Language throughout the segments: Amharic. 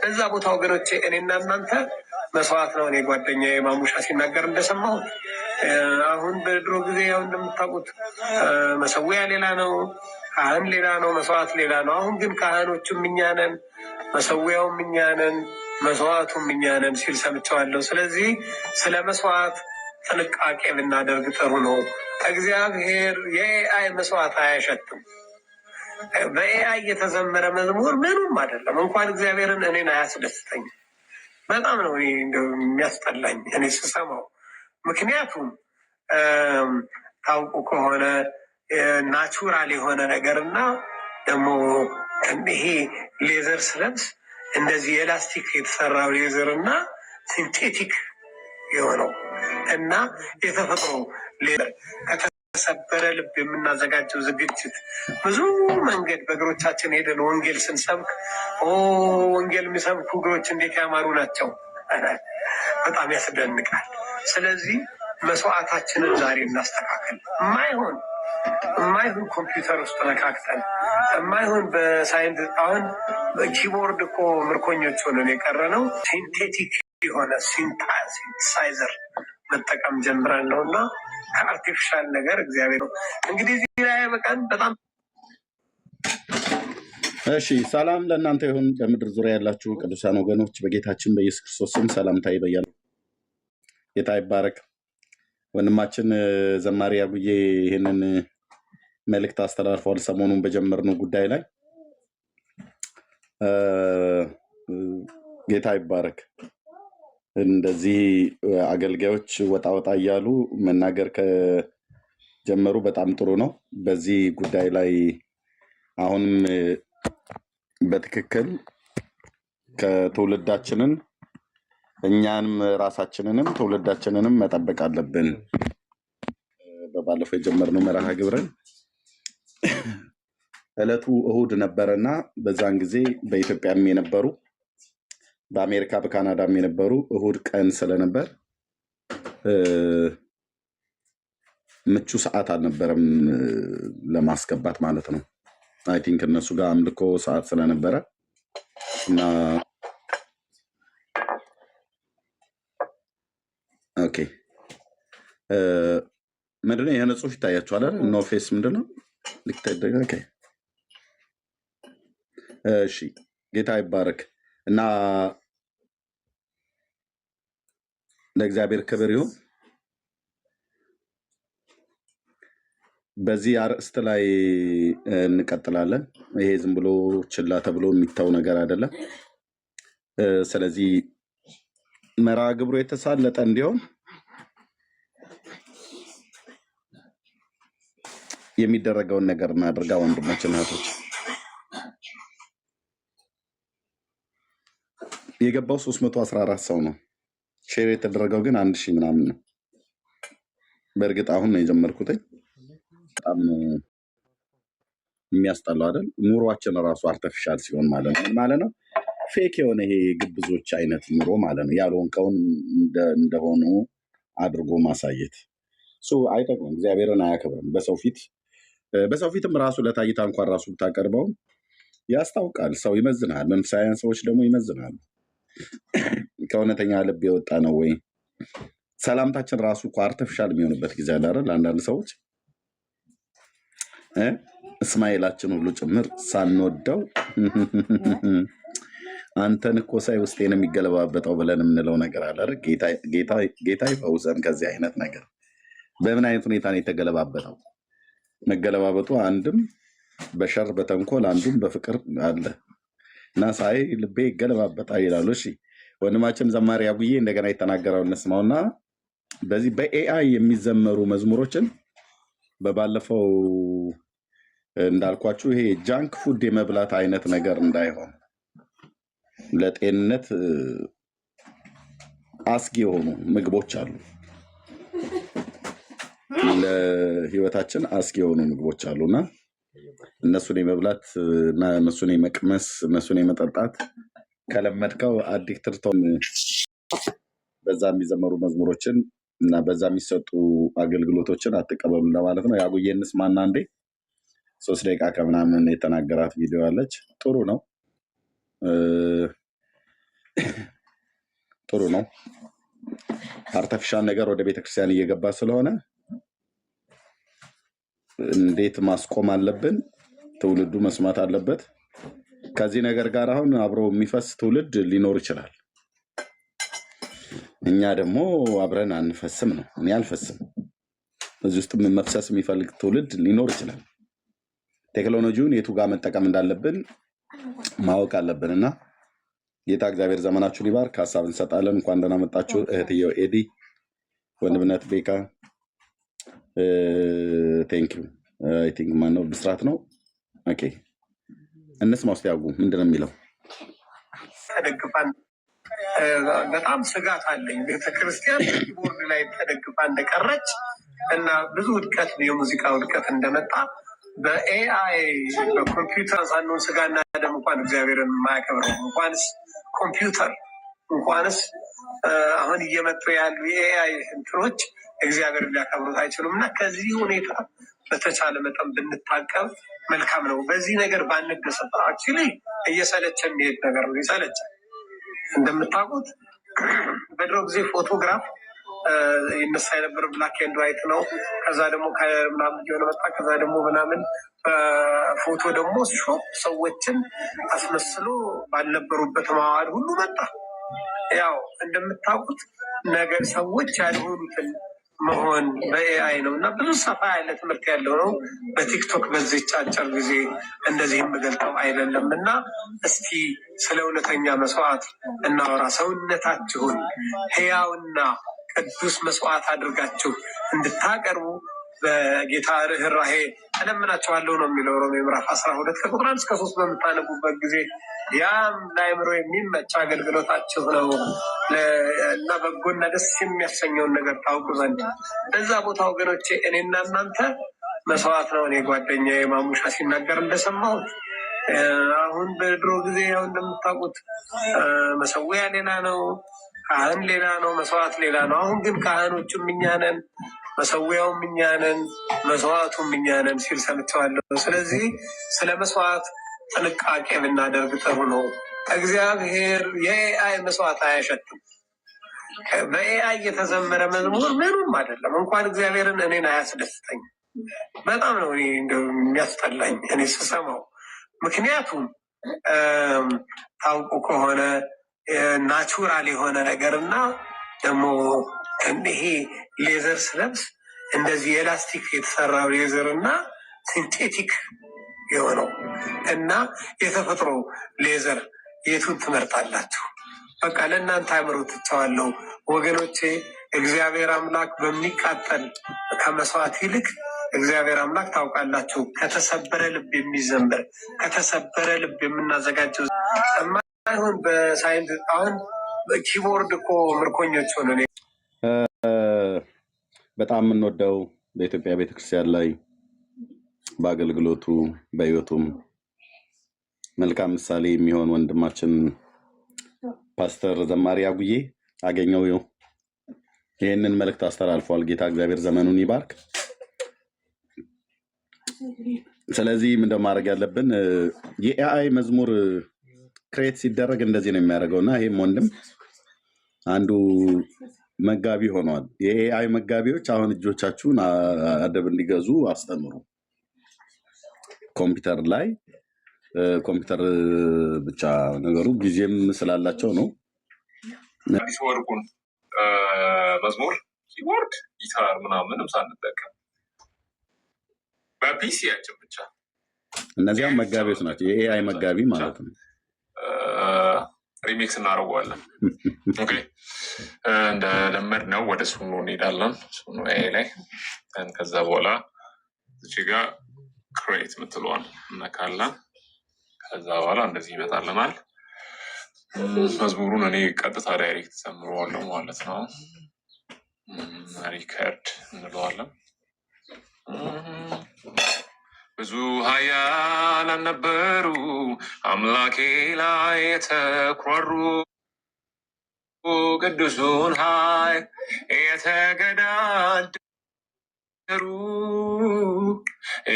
እዛ ቦታ ወገኖቼ እኔና እናንተ መስዋዕት ነው። እኔ ጓደኛዬ ማሙሻ ሲናገር እንደሰማሁት አሁን በድሮ ጊዜ ያው እንደምታውቁት መሰዊያ ሌላ ነው፣ ካህን ሌላ ነው፣ መስዋዕት ሌላ ነው። አሁን ግን ካህኖቹም እኛ ነን፣ መሰዊያውም እኛ ነን፣ መስዋዕቱም እኛ ነን ሲል ሰምቼዋለሁ። ስለዚህ ስለ መስዋዕት ጥንቃቄ ብናደርግ ጥሩ ነው። እግዚአብሔር የኤአይ መስዋዕት አያሸትም። በኤአይ የተዘመረ መዝሙር ምንም አይደለም። እንኳን እግዚአብሔርን እኔን አያስደስተኝም። በጣም ነው የሚያስጠላኝ እኔ ስሰማው። ምክንያቱም ታውቁ ከሆነ ናቹራል የሆነ ነገር እና ደግሞ ይሄ ሌዘር ስለብስ እንደዚህ የላስቲክ የተሰራው ሌዘር እና ሲንቴቲክ የሆነው እና የተፈጥሮ ሌዘር ከተሰበረ ልብ የምናዘጋጀው ዝግጅት ብዙ መንገድ በእግሮቻችን ሄደን ወንጌል ስንሰብክ ወንጌል የሚሰብኩ እግሮች እንዴት ያማሩ ናቸው! በጣም ያስደንቃል። ስለዚህ መስዋዕታችንን ዛሬ እናስተካከል። የማይሆን ኮምፒውተር ውስጥ ነካክተን የማይሆን በሳይንስ አሁን ኪቦርድ እኮ ምርኮኞች ሆነን የቀረ ነው። ሲንቴቲክ የሆነ ሲንታሳይዘር መጠቀም ጀምረን ነው እና ከአርቲፊሻል ነገር እግዚአብሔር ነው እንግዲህ እዚህ ላይ በቃን በጣም እሺ። ሰላም ለእናንተ ይሁን። በምድር ዙሪያ ያላችሁ ቅዱሳን ወገኖች በጌታችን በኢየሱስ ክርስቶስ ስም ሰላምታ ይበያል። ጌታ ይባረክ። ወንድማችን ዘማሪ አጉዬ ይህንን መልእክት አስተላልፈዋል። ሰሞኑን በጀመርነው ጉዳይ ላይ ጌታ ይባረክ። እንደዚህ አገልጋዮች ወጣ ወጣ እያሉ መናገር ከጀመሩ በጣም ጥሩ ነው። በዚህ ጉዳይ ላይ አሁንም በትክክል ከትውልዳችንን እኛንም ራሳችንንም ትውልዳችንንም መጠበቅ አለብን። በባለፈው የጀመርነው መርሃ ግብርን ዕለቱ እሁድ ነበረና በዛን ጊዜ በኢትዮጵያም የነበሩ በአሜሪካ በካናዳም የነበሩ እሁድ ቀን ስለነበር ምቹ ሰዓት አልነበረም ለማስገባት ማለት ነው። አይ ቲንክ እነሱ ጋር አምልኮ ሰዓት ስለነበረ እና ኦኬ ምንድነው የሆነ ጽሁፍ ይታያችኋል አይደል? ኖ ፌስ ምንድነው ልክተደጋ ኦኬ እሺ ጌታ ይባረክ እና ለእግዚአብሔር ክብር ይሁን። በዚህ አርዕስት ላይ እንቀጥላለን። ይሄ ዝም ብሎ ችላ ተብሎ የሚታው ነገር አይደለም። ስለዚህ መርሃ ግብሩ የተሳለጠ እንዲሆን የሚደረገውን ነገር እናድርጋ። ወንድሞችና እህቶች የገባው 314 ሰው ነው። ሼር የተደረገው ግን 1000 ምናምን ነው። በእርግጥ አሁን ነው የጀመርኩት። በጣም የሚያስጠላው አይደል? ኑሯችን ራሱ አርቲፊሻል ሲሆን ማለት ነው ፌክ የሆነ ይሄ ግብዞች አይነት ኑሮ ማለት ነው። ያልሆንከውን እንደሆኑ አድርጎ ማሳየት አይጠቅምም። እግዚአብሔርን አያከብርም። በሰው ፊትም ራሱ ለታይታ እንኳን ራሱ ብታቀርበው ያስታውቃል። ሰው ይመዝናል። መንፈሳውያን ሰዎች ደግሞ ይመዝናሉ። ከእውነተኛ ልብ የወጣ ነው ወይ? ሰላምታችን ራሱ እኮ አርቲፊሻል የሚሆንበት ጊዜ አለ አይደል? አንዳንድ ሰዎች እስማኤላችን ሁሉ ጭምር ሳንወደው አንተን እኮ ሳይ ውስጤን የሚገለባበጠው ብለን የምንለው ነገር አለ አይደል? ጌታ ይፈውሰን ከዚህ አይነት ነገር። በምን አይነት ሁኔታ ነው የተገለባበጠው? መገለባበጡ አንድም በሸር በተንኮል አንዱም በፍቅር አለ እና ሳይ ልቤ ይገለባበጣል ይላሉ። እሺ ወንድማችን ዘማሪ አጉዬ እንደገና የተናገረው እንስማውና በዚህ በኤአይ የሚዘመሩ መዝሙሮችን በባለፈው እንዳልኳችሁ ይሄ ጃንክ ፉድ የመብላት አይነት ነገር እንዳይሆን ለጤንነት አስጊ የሆኑ ምግቦች አሉ። ለህይወታችን አስጊ የሆኑ ምግቦች አሉና እነሱን የመብላት እና እነሱን የመቅመስ እነሱን የመጠጣት ከለመድከው አዲክትድ በዛ የሚዘመሩ መዝሙሮችን እና በዛ የሚሰጡ አገልግሎቶችን አትቀበሉ ለማለት ነው። ያጉዬንስ ማና እንዴ 3 ደቂቃ ከምናምን የተናገራት ቪዲዮ አለች። ጥሩ ነው ጥሩ ነው። አርተፊሻል ነገር ወደ ቤተክርስቲያን እየገባ ስለሆነ እንዴት ማስቆም አለብን? ትውልዱ መስማት አለበት። ከዚህ ነገር ጋር አሁን አብሮ የሚፈስ ትውልድ ሊኖር ይችላል። እኛ ደግሞ አብረን አንፈስም ነው። እኔ አልፈስም። እዚህ ውስጥ መፍሰስ የሚፈልግ ትውልድ ሊኖር ይችላል። ቴክኖሎጂውን የቱ ጋር መጠቀም እንዳለብን ማወቅ አለብን እና ጌታ እግዚአብሔር ዘመናችሁን ይባርክ። ሀሳብ እንሰጣለን። እንኳን ደህና መጣችሁ እህትየው ኤዲ፣ ወንድምነት ቤካ፣ ቴንክ ዩ። አይ ቲንክ ማነው ብስራት ነው። ኦኬ እንስማ ውስጥ ያጉ ምንድን ነው የሚለው? ተደግፋን በጣም ስጋት አለኝ። ቤተክርስቲያን ኪቦርድ ላይ ተደግፋ እንደቀረች እና ብዙ ውድቀት፣ የሙዚቃ ውድቀት እንደመጣ በኤአይ በኮምፒውተር ሳንሆን ስጋና ደም እንኳን እግዚአብሔርን የማያከብረው እንኳንስ ኮምፒውተር እንኳንስ አሁን እየመጡ ያሉ የኤአይ እንትኖች እግዚአብሔር ሊያከብሩት አይችሉም። እና ከዚህ ሁኔታ በተቻለ መጠን ብንታቀብ መልካም ነው። በዚህ ነገር ባንደሰት። አክቹዋሊ እየሰለቸን የሚሄድ ነገር ነው። ይሰለቻል። እንደምታውቁት በድሮ ጊዜ ፎቶግራፍ ይነሳ የነበረ ብላክ ኤንድ ዋይት ነው። ከዛ ደግሞ ከምናምን እየሆነ መጣ። ከዛ ደግሞ ምናምን ፎቶ ደግሞ ሾፕ ሰዎችን አስመስሎ ባልነበሩበት ማዋል ሁሉ መጣ። ያው እንደምታውቁት ነገር ሰዎች ያልሆኑትን መሆን በኤአይ ነው እና ብዙ ሰፋ ያለ ትምህርት ያለው ነው። በቲክቶክ በዚህ አጭር ጊዜ እንደዚህ የምገልጠው አይደለም እና እስቲ ስለ እውነተኛ መስዋዕት እናወራ። ሰውነታችሁን ሕያውና ቅዱስ መስዋዕት አድርጋችሁ እንድታቀርቡ በጌታ ርኅራኄ እለምናችኋለሁ ነው የሚለው ሮሜ ምዕራፍ 12 ከቁጥር 1 እስከ 3 በምታነቡበት ጊዜ ያም ለአእምሮ የሚመች አገልግሎታችሁ ነው እና በጎና ደስ የሚያሰኘውን ነገር ታውቁ ዘንድ በዛ ቦታ ወገኖቼ እኔና እናንተ መስዋዕት ነው። እኔ ጓደኛ ማሙሻ ሲናገር እንደሰማሁት አሁን በድሮ ጊዜ ያው እንደምታውቁት መሰዊያ ሌላ ነው፣ ካህን ሌላ ነው፣ መስዋዕት ሌላ ነው። አሁን ግን ካህኖቹም እኛ ነን፣ መሰዊያውም እኛ ነን፣ መስዋዕቱም እኛ ነን ሲል ሰምቼዋለሁ። ስለዚህ ስለ መስዋዕት ጥንቃቄ ብናደርግ ጥሩ ነው። እግዚአብሔር የኤአይ መስዋዕት አያሸትም። በኤአይ የተዘመረ መዝሙር ምንም አይደለም። እንኳን እግዚአብሔርን እኔን አያስደስተኝ። በጣም ነው የሚያስጠላኝ እኔ ስሰማው። ምክንያቱም ታውቁ ከሆነ ናቹራል የሆነ ነገር እና ደግሞ ይሄ ሌዘር ስለብስ እንደዚህ የላስቲክ የተሰራው ሌዘር እና ሲንቴቲክ የሆነው እና የተፈጥሮ ሌዘር የቱን ትመርጣላችሁ? በቃ ለእናንተ አእምሮ ትተዋለሁ ወገኖቼ። እግዚአብሔር አምላክ በሚቃጠል ከመስዋዕት ይልቅ እግዚአብሔር አምላክ ታውቃላችሁ ከተሰበረ ልብ የሚዘምር ከተሰበረ ልብ የምናዘጋጀው የማይሆን በሳይንስ አሁን ኪቦርድ እኮ ምርኮኞች ሆነ። በጣም የምንወደው በኢትዮጵያ ቤተክርስቲያን ላይ በአገልግሎቱ በሕይወቱም መልካም ምሳሌ የሚሆን ወንድማችን ፓስተር ዘማሪ አጉዬ አገኘው ይህንን መልእክት አስተላልፏል። ጌታ እግዚአብሔር ዘመኑን ይባርክ። ስለዚህ ምንድን ማድረግ ያለብን የኤአይ መዝሙር ክሬት ሲደረግ እንደዚህ ነው የሚያደርገው እና ይህም ወንድም አንዱ መጋቢ ሆኗል። የኤአይ መጋቢዎች አሁን እጆቻችሁን አደብ እንዲገዙ አስተምሩ። ኮምፒውተር ላይ ኮምፒውተር ብቻ ነገሩ ጊዜም ስላላቸው ነው። አዲስ ወርቁን መዝሙር ኪቦርድ፣ ጊታር ምናምንም ሳንጠቀም በፒሲያችን ብቻ እነዚያም መጋቢዎች ናቸው። የኤአይ መጋቢ ማለት ነው። ሪሚክስ እናደርገዋለን። ኦኬ እንደለመድ ነው ወደ ሱኑ እንሄዳለን። ሱኑ ኤአይ ላይ ከዛ በኋላ እዚህ ጋር ክሬት ምትለዋል እነካለን። ከዛ በኋላ እንደዚህ ይመጣልናል። መዝሙሩን እኔ ቀጥታ ዳይሬክት ሰምረዋለሁ ማለት ነው። ሪከርድ እንለዋለን። ብዙ ኃያላን ነበሩ አምላኬ ላይ የተኩራሩ፣ ቅዱሱን ኃይል የተገዳደሩ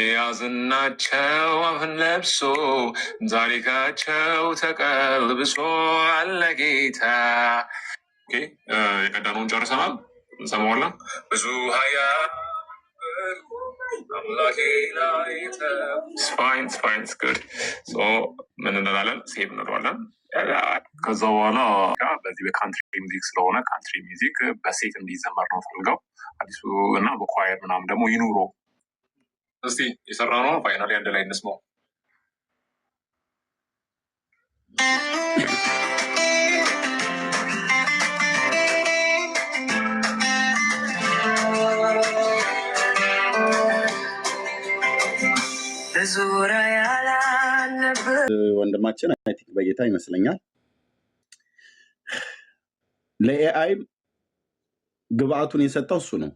ያዝናቸው አፍን ለብሶ ታሪካቸው ተቀልብሶ አለ ጌታ። የቀዳነውን ጨርሰናል። እንሰማዋለን። ብዙ ሀያ ምን እንላለን? ሴቭ እንለዋለን። ከዛ በኋላ በዚህ በካንትሪ ሚዚክ ስለሆነ ካንትሪ ሚዚክ በሴት እንዲዘመር ነው ፈልገው አዲሱ እና በኳየር ምናምን ደግሞ ይኑሮ። እስቲ የሰራ ነው ፋይናሊ አንድ ላይ እንስማው። ወንድማችን አይ ቲንክ በጌታ ይመስለኛል ለኤአይ ግብአቱን የሰጠው እሱ ነው።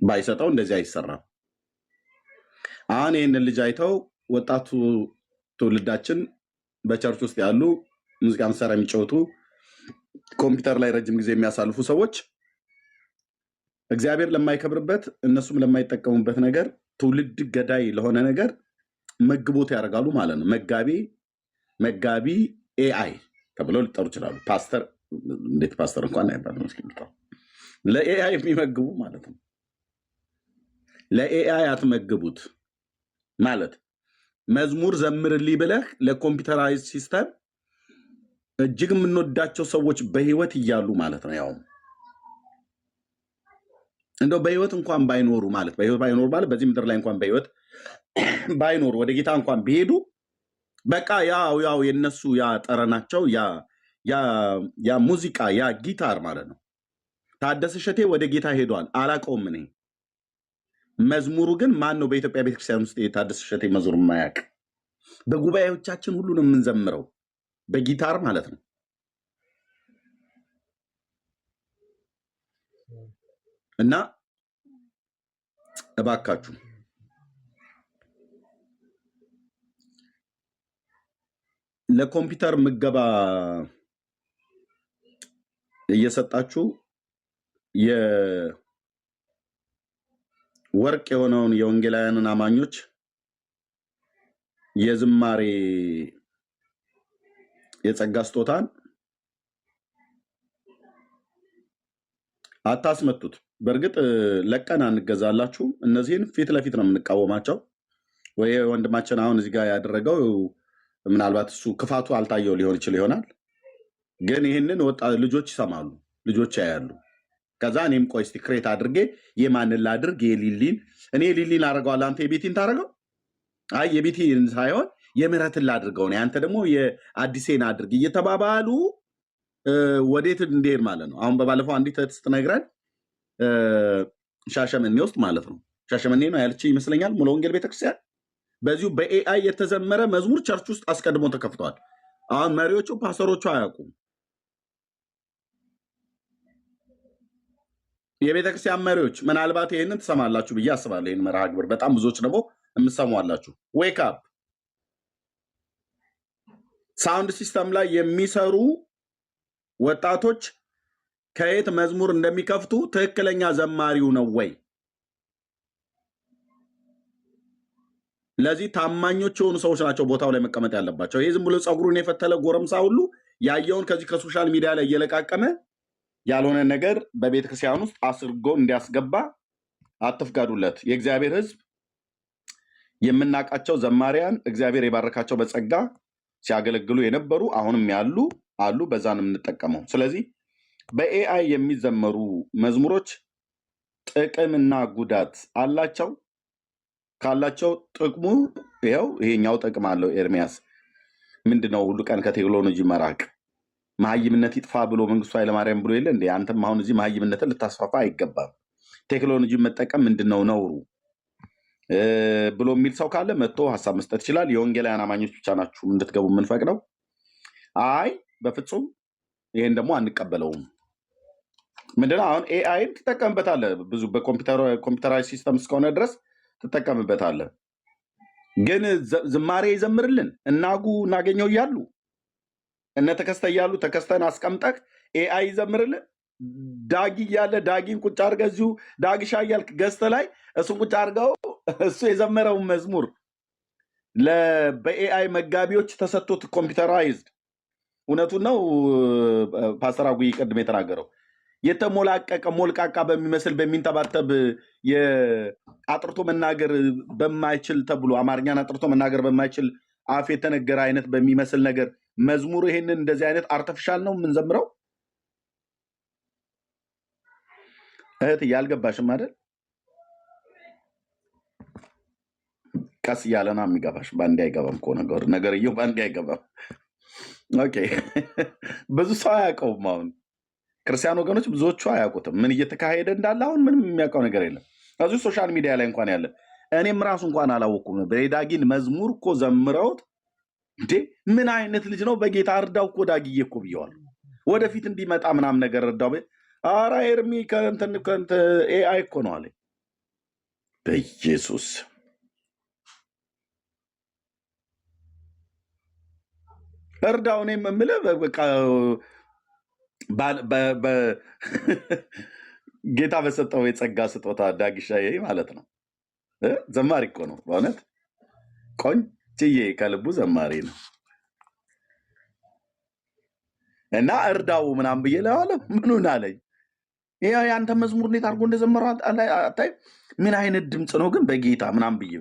ባይሰጠው እንደዚህ አይሰራም። አሁን ይህንን ልጅ አይተው ወጣቱ ትውልዳችን በቸርች ውስጥ ያሉ ሙዚቃ መሳሪያ የሚጫወቱ ኮምፒውተር ላይ ረጅም ጊዜ የሚያሳልፉ ሰዎች እግዚአብሔር ለማይከብርበት እነሱም ለማይጠቀሙበት ነገር ትውልድ ገዳይ ለሆነ ነገር መግቦት ያደርጋሉ ማለት ነው። መጋቢ ኤአይ ተብለው ሊጠሩ ይችላሉ። ፓስተር እንዴት ፓስተር እንኳን አይባልም። ለኤአይ የሚመግቡ ማለት ነው። ለኤአይ አትመግቡት ማለት መዝሙር ዘምርልኝ ብለህ ለኮምፒውተራይዝ ሲስተም እጅግ የምንወዳቸው ሰዎች በህይወት እያሉ ማለት ነው። ያው እንደው በህይወት እንኳን ባይኖሩ ማለት በዚህ ምድር ላይ እንኳን በህይወት ባይኖሩ ወደ ጌታ እንኳን ቢሄዱ በቃ ያው የነሱ ያ ጠረናቸው ያ ሙዚቃ ያ ጊታር ማለት ነው። ታደሰ እሸቴ ወደ ጌታ ሄዷል፣ አላውቀውም እኔ። መዝሙሩ ግን ማን ነው በኢትዮጵያ ቤተክርስቲያን ውስጥ የታደሰ እሸቴ መዝሙር የማያውቅ? በጉባኤዎቻችን ሁሉ ነው የምንዘምረው በጊታር ማለት ነው። እና እባካችሁ ለኮምፒውተር ምገባ እየሰጣችሁ የወርቅ የሆነውን የወንጌላውያንን አማኞች የዝማሬ የጸጋ ስጦታን አታስመቱት። በእርግጥ ለቀን አንገዛላችሁ። እነዚህን ፊት ለፊት ነው የምንቃወማቸው። ወይ ወንድማችን አሁን እዚህ ጋር ያደረገው ምናልባት እሱ ክፋቱ አልታየው ሊሆን ይችል ይሆናል። ግን ይህንን ልጆች ይሰማሉ፣ ልጆች ያያሉ። ከዛ እኔም ቆይ እስቲ ክሬት አድርጌ የማንን ላድርግ? እኔ ሊሊን አደርገዋለሁ፣ አንተ የቤቲን ታደርገው። አይ የቤቲን ሳይሆን የምህረትን ላድርገው፣ አንተ ደግሞ የአዲሴን አድርግ እየተባባሉ ወዴት እንዲሄድ ማለት ነው። አሁን በባለፈው አንዲት ስትነግረን ሻሸመኔ ውስጥ ማለት ነው፣ ሻሸመኔ ነው ያለች ይመስለኛል፣ ሙሉ ወንጌል ቤተክርስቲያን በዚሁ በኤአይ የተዘመረ መዝሙር ቸርች ውስጥ አስቀድሞ ተከፍተዋል። አሁን መሪዎቹ ፓስተሮቹ አያውቁም። የቤተክርስቲያን መሪዎች ምናልባት ይህንን ትሰማላችሁ ብዬ አስባለሁ። ይህን መርሃ ግብር በጣም ብዙዎች ደግሞ የምትሰሟላችሁ። ዌክ አፕ። ሳውንድ ሲስተም ላይ የሚሰሩ ወጣቶች ከየት መዝሙር እንደሚከፍቱ ትክክለኛ ዘማሪው ነው ወይ? ለዚህ ታማኞች የሆኑ ሰዎች ናቸው ቦታው ላይ መቀመጥ ያለባቸው። ይህ ዝም ብሎ ፀጉሩን የፈተለ ጎረምሳ ሁሉ ያየውን ከዚህ ከሶሻል ሚዲያ ላይ እየለቃቀመ ያልሆነ ነገር በቤተክርስቲያን ውስጥ አስርጎ እንዲያስገባ አትፍቀዱለት። የእግዚአብሔር ሕዝብ የምናውቃቸው ዘማሪያን እግዚአብሔር የባረካቸው በጸጋ ሲያገለግሉ የነበሩ አሁንም ያሉ አሉ። በዛን የምንጠቀመው። ስለዚህ በኤአይ የሚዘመሩ መዝሙሮች ጥቅምና ጉዳት አላቸው። ካላቸው ጥቅሙ ይሄኛው ጥቅም አለው። ኤርሚያስ ምንድነው? ሁሉ ቀን ከቴክኖሎጂ መራቅ፣ መሀይምነት ይጥፋ ብሎ መንግስቱ ኃይለማርያም ብሎ የለ እንዴ? አንተም አሁን እዚህ መሀይምነትን ልታስፋፋ አይገባም። ቴክኖሎጂ መጠቀም ምንድነው ነውሩ ብሎ የሚል ሰው ካለ መጥቶ ሀሳብ መስጠት ይችላል። የወንጌላውያን አማኞች ብቻ ናችሁ እንድትገቡ የምንፈቅደው። አይ በፍጹም ይሄን ደግሞ አንቀበለውም። ምንድነው? አሁን ኤአይን ትጠቀምበታለህ ብዙ በኮምፒውተራዊ ሲስተም እስከሆነ ድረስ ትጠቀምበታለህ። ግን ዝማሬ ይዘምርልን እናጉ እናገኘው እያሉ እነ ተከስተ እያሉ ተከስተን አስቀምጠህ ኤአይ ይዘምርልህ። ዳጊ እያለ ዳጊን ቁጭ አድርገህ እዚሁ ዳግሻ እያልክ ገዝተ ላይ እሱን ቁጭ አድርገው እሱ የዘመረውን መዝሙር በኤአይ መጋቢዎች ተሰጥቶት ኮምፒውተራይዝድ። እውነቱን ነው ፓስተር አጉይ ቅድም የተናገረው የተሞላቀቀ ሞልቃቃ በሚመስል በሚንተባተብ አጥርቶ መናገር በማይችል ተብሎ አማርኛን አጥርቶ መናገር በማይችል አፍ የተነገረ አይነት በሚመስል ነገር መዝሙሩ ይሄንን እንደዚህ አይነት አርቲፊሻል ነው የምንዘምረው። እህት ያልገባሽም አይደል? ቀስ እያለና የሚገባሽ በአንዴ አይገባም እኮ ነገርየው በአንዴ አይገባም። ኦኬ ብዙ ሰው አያውቀውም። አሁን ክርስቲያን ወገኖች ብዙዎቹ አያውቁትም ምን እየተካሄደ እንዳለ። አሁን ምንም የሚያውቀው ነገር የለም። እዚሁ ሶሻል ሚዲያ ላይ እንኳን ያለ እኔም ራሱ እንኳን አላወኩም ነበር። የዳጊን መዝሙር እኮ ዘምረውት እንዴ ምን አይነት ልጅ ነው በጌታ እርዳው እኮ ዳጊዬ እኮ ብየዋል። ወደፊት እንዲመጣ ምናምን ነገር እርዳው። ኧረ ኤርሚ ከእንትን ኤአይ እኮ ነው አለኝ። በኢየሱስ እርዳው። እኔ የምልህ በቃ ጌታ በሰጠው የጸጋ ስጦታ ዳግሻዬ ማለት ነው። ዘማሪ እኮ ነው በእውነት ቆንጅዬ፣ ከልቡ ዘማሪ ነው። እና እርዳው ምናምን ብዬ ለዋለ ምኑን አለኝ። ይሄ ያንተ መዝሙር እንዴት አድርጎ እንደዘመረ አታይ፣ ምን አይነት ድምፅ ነው ግን በጌታ ምናምን ብዬ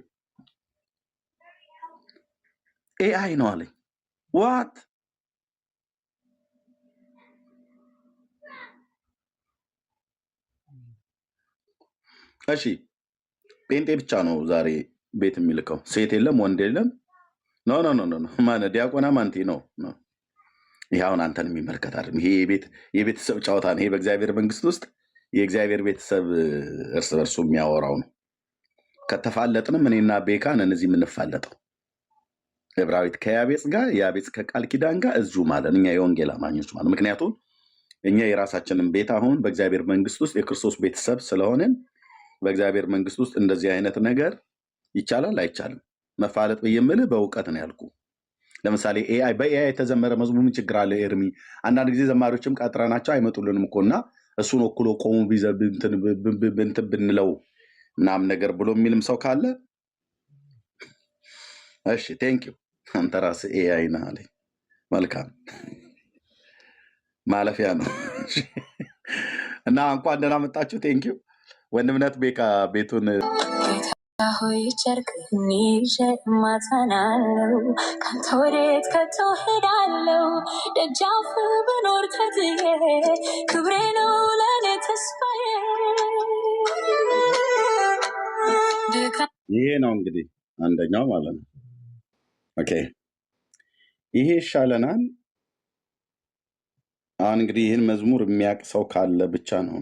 ኤአይ ነው አለኝ። ዋት እሺ፣ ጴንጤ ብቻ ነው ዛሬ ቤት የሚልከው፣ ሴት የለም ወንድ የለም። ኖ ኖ ኖ ኖ ማነ ዲያቆና ማንቲ ነው። ይሄ አሁን አንተን የሚመለከት አይደለም። ይሄ የቤተሰብ ጨዋታ ነው። ይሄ በእግዚአብሔር መንግስት ውስጥ የእግዚአብሔር ቤተሰብ እርስ በርሱ የሚያወራው ነው። ከተፋለጥንም እኔና ቤካን እነዚህ የምንፋለጠው ዕብራዊት ከያቤጽ ጋር ያቤጽ ከቃል ኪዳን ጋር እዚሁ ማለት እኛ የወንጌል አማኞች ማለት ምክንያቱም እኛ የራሳችንን ቤት አሁን በእግዚአብሔር መንግስት ውስጥ የክርስቶስ ቤተሰብ ስለሆንን በእግዚአብሔር መንግስት ውስጥ እንደዚህ አይነት ነገር ይቻላል አይቻልም? መፋለጥ ብዬ በእውቀት ነው ያልኩ። ለምሳሌ በኤአይ የተዘመረ መዝሙር ምን ችግር አለ ኤርሚ? አንዳንድ ጊዜ ዘማሪዎችም ቀጥረናቸው አይመጡልንም እኮ እና እሱን ወክሎ ቆሙ እንትን ብንለው ምናምን ነገር ብሎ የሚልም ሰው ካለ እሺ ቴንኪው አንተ ራስህ ኤአይ ነህ አለኝ። መልካም ማለፊያ ነው እና እንኳን ደህና መጣችሁ። ቴንኪው ወንድምነት ቤካ ቤቱን ሆይ ጨርቅህን ይዤ እማጸናለሁ ካንተ ወዴት ከቶ ሄዳለሁ? ደጃፍ ብኖር ተትዬ ክብሬ ነው ለእኔ ተስፋዬ። ይሄ ነው እንግዲህ አንደኛው ማለት ነው። ኦኬ ይሄ ይሻለናል። አሁን እንግዲህ ይህን መዝሙር የሚያውቅ ሰው ካለ ብቻ ነው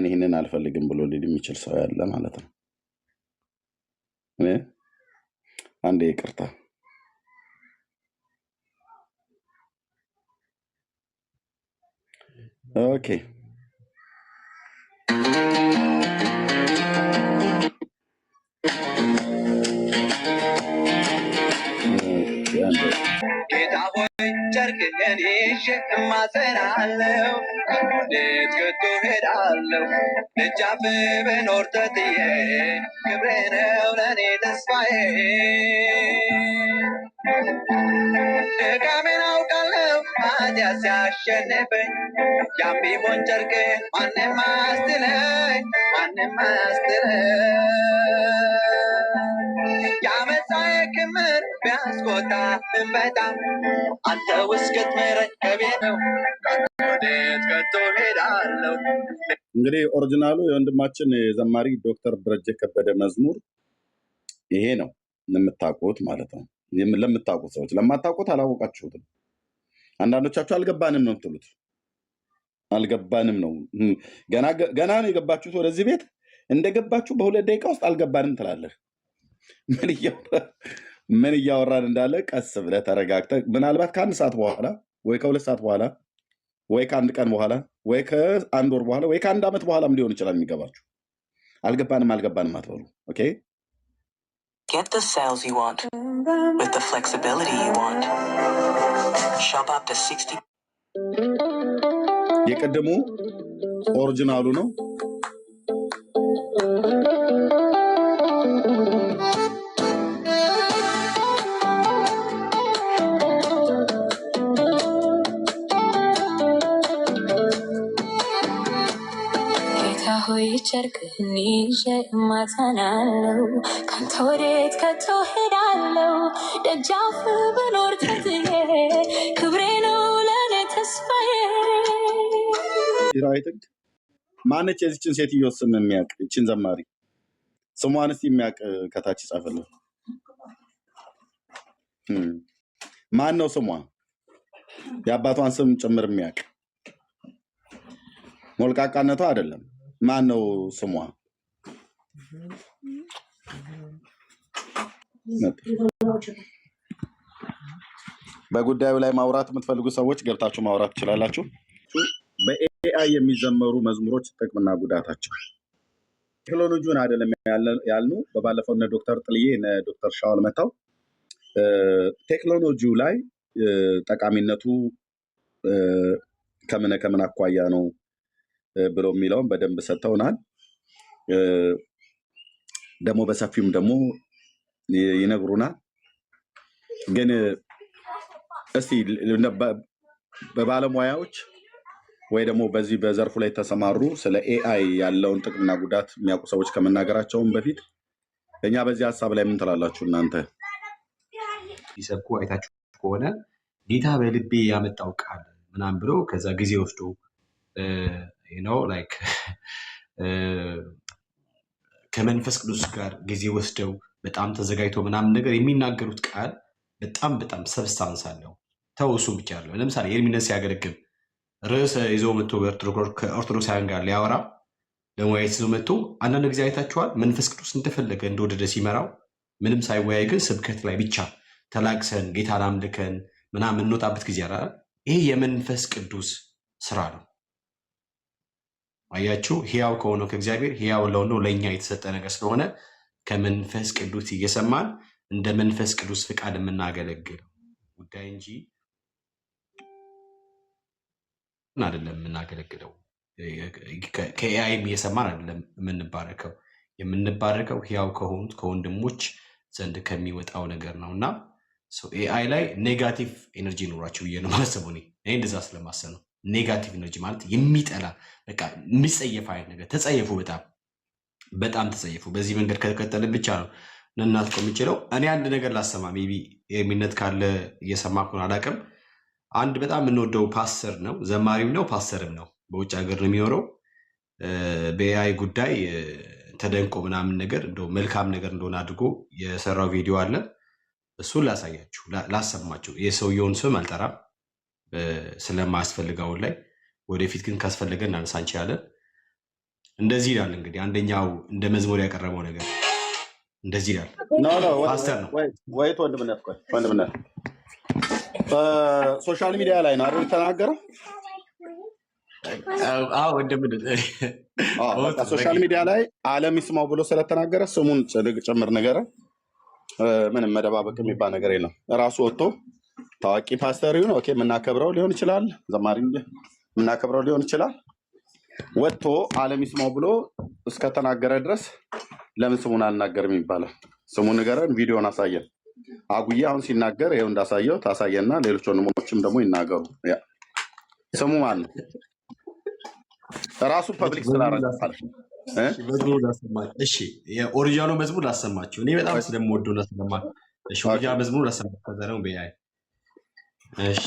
ይህንን አልፈልግም ብሎ ሊል የሚችል ሰው ያለ ማለት ነው። አንዴ ይቅርታ። ኦኬ ጌታ ሆይ ጨርቅህን ይዤ እማጸናለሁ ወዴት ከቶ ሄዳለሁ? ደጃፍ ብኖር ተትዬ ክብሬ ነው ለእኔ ተስፋዬ። ድካሜን አውቃለሁ ኃጢአት ሲያሸንፈኝ፣ ያም ቢሆን ጨርቅህን ማንም አያስጥለኝ ማንም አያስጥለኝ። የዓመፃዬ ክምር ቢያስቆጣህም በጣም አንተ እስክትምረኝ ከቤት ነው ወዴት ከቶ ሄዳለሁ። እንግዲህ ኦሪጂናሉ የወንድማችን የዘማሪ ዶክተር ደረጀ ከበደ መዝሙር ይሄ ነው የምታውቁት ማለት ነው። ለምታውቁት ሰዎች፣ ለማታውቁት አላወቃችሁትም። አንዳንዶቻችሁ አልገባንም ነው የምትሉት። አልገባንም ነው ገና ነው የገባችሁት ወደዚህ ቤት። እንደገባችሁ በ2 ደቂቃ ውስጥ አልገባንም ትላለህ። ምን እያወራን እንዳለ ቀስ ብለህ ተረጋግተህ ምናልባት ከ1 ሰዓት በኋላ ወይ ከ2 ሰዓት በኋላ ወይ ከ1 ቀን በኋላ ወይ ከ1 ወር በኋላ ወይ ከ1 ዓመት በኋላም ሊሆን ይችላል የሚገባችሁ። አልገባንም አትበሉ። ኦኬ Get the sales you want with the flexibility you want. Shop up to 60 የቀደሙ ኦሪጂናሉ ነው። ሆይ ቸርክህን ይዤ እማጸናለሁ ካንተ ወዴት ከቶ ሄዳለሁ ደጃፍ ብኖር ተትዬ ክብሬ ነው ለእኔ ተስፋዬ። ራይት ማነች የዚችን ሴትዮ ስም የሚያውቅ እችን ዘማሪ ስሟን እስቲ የሚያውቅ ከታች ጻፈልን። ማን ነው ስሟ? የአባቷን ስም ጭምር የሚያውቅ ሞልቃቃነቷ አይደለም። ማን ነው ስሟ? በጉዳዩ ላይ ማውራት የምትፈልጉ ሰዎች ገብታችሁ ማውራት ትችላላችሁ። በኤአይ የሚዘመሩ መዝሙሮች ጥቅምና ጉዳታቸው ቴክኖሎጂውን አይደለም ያልኑ። በባለፈው እነ ዶክተር ጥልዬ እነ ዶክተር ሻውል መታው ቴክኖሎጂው ላይ ጠቃሚነቱ ከምን አኳያ ነው ብሎ የሚለውን በደንብ ሰጥተውናል። ደግሞ በሰፊውም ደግሞ ይነግሩናል። ግን እስቲ በባለሙያዎች ወይ ደግሞ በዚህ በዘርፉ ላይ ተሰማሩ ስለ ኤአይ ያለውን ጥቅምና ጉዳት የሚያውቁ ሰዎች ከመናገራቸውም በፊት እኛ በዚህ ሀሳብ ላይ ምን ትላላችሁ እናንተ? ይሰብኩ አይታችሁ ከሆነ ጌታ በልቤ ያመጣው ቃል ምናምን ብሎ ከዛ ጊዜ ወስዶ ላይክ ከመንፈስ ቅዱስ ጋር ጊዜ ወስደው በጣም ተዘጋጅቶ ምናምን ነገር የሚናገሩት ቃል በጣም ሰብስታንስ አለው። ተውሱ ብቻ አለው። ለምሳሌ ኤርሚያስ ሲያገለግል ርዕስ ይዞ መጥቶ ከኦርቶዶክሳውያን ጋር ሊያወራ ለሙያየት ይዞ መጥቶ አንዳንድ ጊዜ አይታችኋል። መንፈስ ቅዱስ እንደፈለገ እንደወደደ ሲመራው ምንም ሳይወያይ ግን ስብከት ላይ ብቻ ተላቅሰን ጌታን አምልከን ምናምን እንወጣበት ጊዜ አለ። ይሄ የመንፈስ ቅዱስ ስራ ነው። አያችሁ፣ ሕያው ከሆነው ከእግዚአብሔር ሕያው ለሆነው ለእኛ የተሰጠ ነገር ስለሆነ ከመንፈስ ቅዱስ እየሰማን እንደ መንፈስ ቅዱስ ፍቃድ የምናገለግል ጉዳይ እንጂ አይደለም የምናገለግለው። ከኤአይም እየሰማን አይደለም የምንባረከው ሕያው ከሆኑት ከወንድሞች ዘንድ ከሚወጣው ነገር ነው። እና ኤአይ ላይ ኔጋቲቭ ኤነርጂ ኖራችሁ ብዬ ነው ማሰቡ። እኔ እንደዛ ስለማሰብ ነው። ኔጋቲቭ ኤነርጂ ማለት የሚጠላ በቃ የሚጸየፍ አይነት ነገር ተጸየፉ፣ በጣም ተጸየፉ። በዚህ መንገድ ከተከተልን ብቻ ነው ልናስቆም የምንችለው። እኔ አንድ ነገር ላሰማ፣ ሜይ ቢ የሚነት ካለ እየሰማኩን አላውቅም። አንድ በጣም የምንወደው ፓስተር ነው፣ ዘማሪም ነው ፓስተርም ነው። በውጭ ሀገር ነው የሚኖረው። በኤአይ ጉዳይ ተደንቆ ምናምን ነገር እንደው መልካም ነገር እንደሆነ አድርጎ የሰራው ቪዲዮ አለ። እሱን ላሳያችሁ፣ ላሰማችሁ። የሰውየውን ስም አልጠራም ስለማያስፈልገውን ላይ ወደፊት ግን ካስፈለገ እናነሳ እንችላለን። እንደዚህ ይላል። እንግዲህ አንደኛው እንደ መዝሙር ያቀረበው ነገር እንደዚህ ይላል። ፓስተር ነው ወይት ወንድምነት ሶሻል ሚዲያ ላይ ነው አይደል ተናገረው? ሶሻል ሚዲያ ላይ ዓለም ይስማው ብሎ ስለተናገረ ስሙን ጭምር ነገር ምንም መደባበቅ የሚባል ነገር የለም። ራሱ ወጥቶ ታዋቂ ፓስተር ይሁን ኦኬ፣ የምናከብረው ሊሆን ይችላል፣ ዘማሪ የምናከብረው ሊሆን ይችላል። ወጥቶ ዓለም ይስማው ብሎ እስከተናገረ ድረስ ለምን ስሙን አልናገርም ይባላል? ስሙን ንገረን፣ ቪዲዮን አሳየን። አጉዬ አሁን ሲናገር ይኸው እንዳሳየው ታሳየና ሌሎች ወንድሞችም ደግሞ ይናገሩ። ስሙ ማን ነው? ራሱ ፐብሊክ ስላደረገ መዝሙር ላሰማችሁ። እሺ የኦሪጂናሉ መዝሙር ላሰማችሁ። እኔ በጣም ስለምወደው ነው ስለማውቅ። እሺ ኦሪጂናል መዝሙር ላሰማችሁ። ከዛ ነው በያይ። እሺ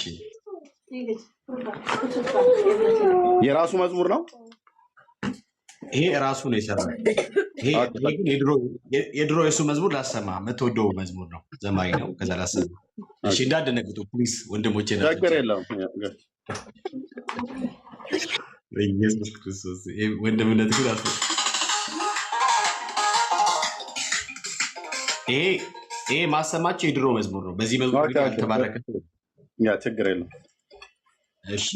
የራሱ መዝሙር ነው። ይሄ ራሱ ነው የሰራው። ይሄ ግን የድሮ የሱ መዝሙር ላሰማ። የምትወደው መዝሙር ነው፣ ዘማሪ ነው። ከዛ ላሰማ። እሺ እንዳደነግጡ ፕሊዝ ወንድሞቼ ነው። ችግር የለውም። ኢየሱስ ክርስቶስ ወንድምነት ግን አልፎ ይሄ ማሰማቸው የድሮ መዝሙር ነው። በዚህ መዝሙር ግን ያልተባረከ ያ ችግር የለም። እሺ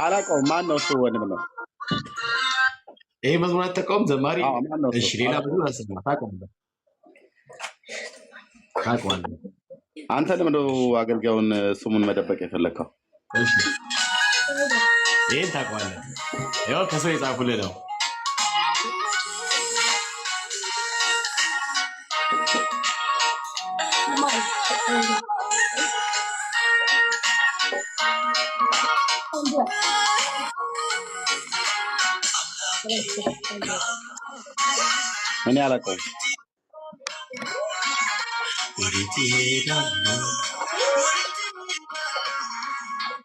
አላውቀውም። ማን ነው እሱ? ወንድም ነው። ይሄ መዝሙር አትጠቀሙም? ዘማሪ ማን ነው እሱ? እሺ፣ ሌላ መዝሙር አሰማ። ታውቀዋለህ? አንተ ለምንድን ነው አገልጋዩን ስሙን መደበቅ የፈለግከው? እሺ፣ ይሄን ታውቀዋለህ? ያው ከሰው የጻፉልህ ነው። እኔ አላውቀውም።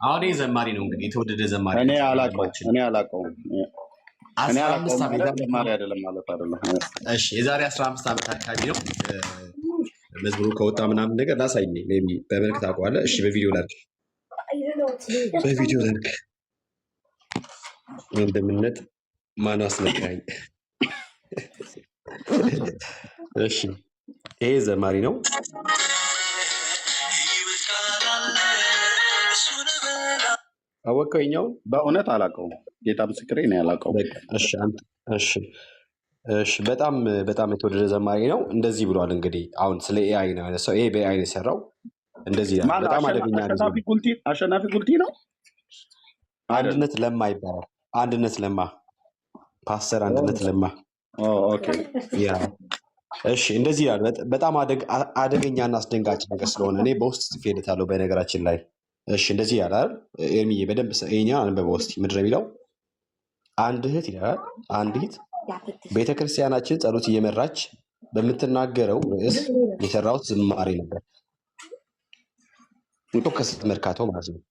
አሁን ዘማሪ ነው እንግዲህ የተወደደ ዘማሪ። እኔ አላውቀውም። ዘማሪ አይደለም ማለት አይደለም። እሺ የዛሬ 15 ዓመት አካባቢ ነው መዝሙሩ ከወጣ ምናምን ነገር ላሳይ። ሜቢ በመልክ ታውቀዋለህ። እሺ በቪዲዮ ላድርግ። እንደምነት ማን አስነካኝ? እሺ ይሄ ዘማሪ ነው። አወቀው? የኛውን በእውነት አላውቀውም። ጌታ ምስክሬ ነው ያላውቀውም። እሺ በጣም የተወደደ ዘማሪ ነው። እንደዚህ ብሏል። እንግዲህ አሁን ስለ ኤአይ ነው ያነሳው። ይሄ በኤአይ ነው የሰራው። እንደዚህ ነው። በጣም አደገኛ ነው። አሸናፊ ጉልቲ ነው። አንድነት ለማ ይባላል። አንድነት ለማ፣ ፓስተር አንድነት ለማ። ኦኬ ያ እሺ፣ እንደዚህ ያለ በጣም አደገኛና አስደንጋጭ ነገር ስለሆነ እኔ በውስጥ ጽፌለታለሁ በነገራችን ላይ። እሺ እንደዚህ ያላል። ኤርሚዬ በደንብ የኛ አንበበው እስኪ። ምንድን ነው የሚለው? አንድ እህት ይላል። አንድ እህት ቤተክርስቲያናችን ጸሎት እየመራች በምትናገረው ርዕስ የሰራሁት ዝማሬ ነበር። ከስት መርካቶ ማለት ነው።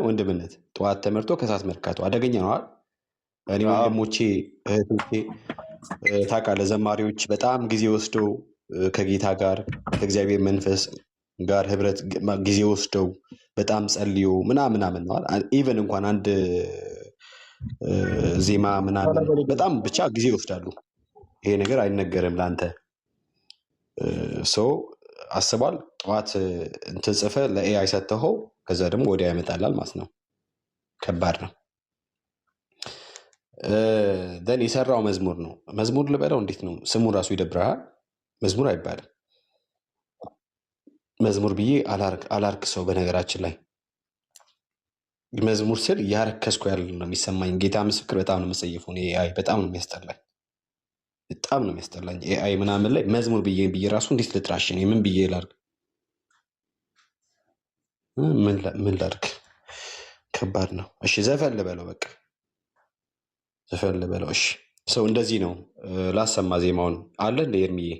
ወንድምነት ጠዋት ተመርቶ ከሰዓት መርካቶ አደገኛ ነዋል። እኔ ወንድሞቼ እህቶቼ ታውቃለህ፣ ዘማሪዎች በጣም ጊዜ ወስደው ከጌታ ጋር ከእግዚአብሔር መንፈስ ጋር ህብረት ጊዜ ወስደው በጣም ጸልዮ ምናምን ነዋል። ኢቨን እንኳን አንድ ዜማ ምናምን በጣም ብቻ ጊዜ ይወስዳሉ። ይሄ ነገር አይነገርም ለአንተ ሰው አስቧል። ጠዋት እንትን ጽፈህ ለኤአይ ሰጥተኸው ከዛ ደግሞ ወዲያ ያመጣላል ማለት ነው። ከባድ ነው። ደን የሰራው መዝሙር ነው። መዝሙር ልበለው እንዴት ነው ስሙ ራሱ ይደብረሃል። መዝሙር አይባልም። መዝሙር ብዬ አላርክ ሰው። በነገራችን ላይ መዝሙር ስል እያረከስኩ ያለ ነው የሚሰማኝ። ጌታ ምስክር በጣም ነው የምጸየፈው። ኤአይ በጣም ነው የሚያስጠላኝ። በጣም ነው የሚያስጠላኝ። ኤአይ ምናምን ላይ መዝሙር ብዬ ራሱ እንዴት ልጥራሽ? ምን ብዬ ላድርግ? ምን ላድርግ? ከባድ ነው። እሺ ዘፈን ልበለው፣ በቃ ዘፈን ልበለው። እሺ ሰው እንደዚህ ነው። ላሰማ ዜማውን አለ እንደ ኤርሚዬ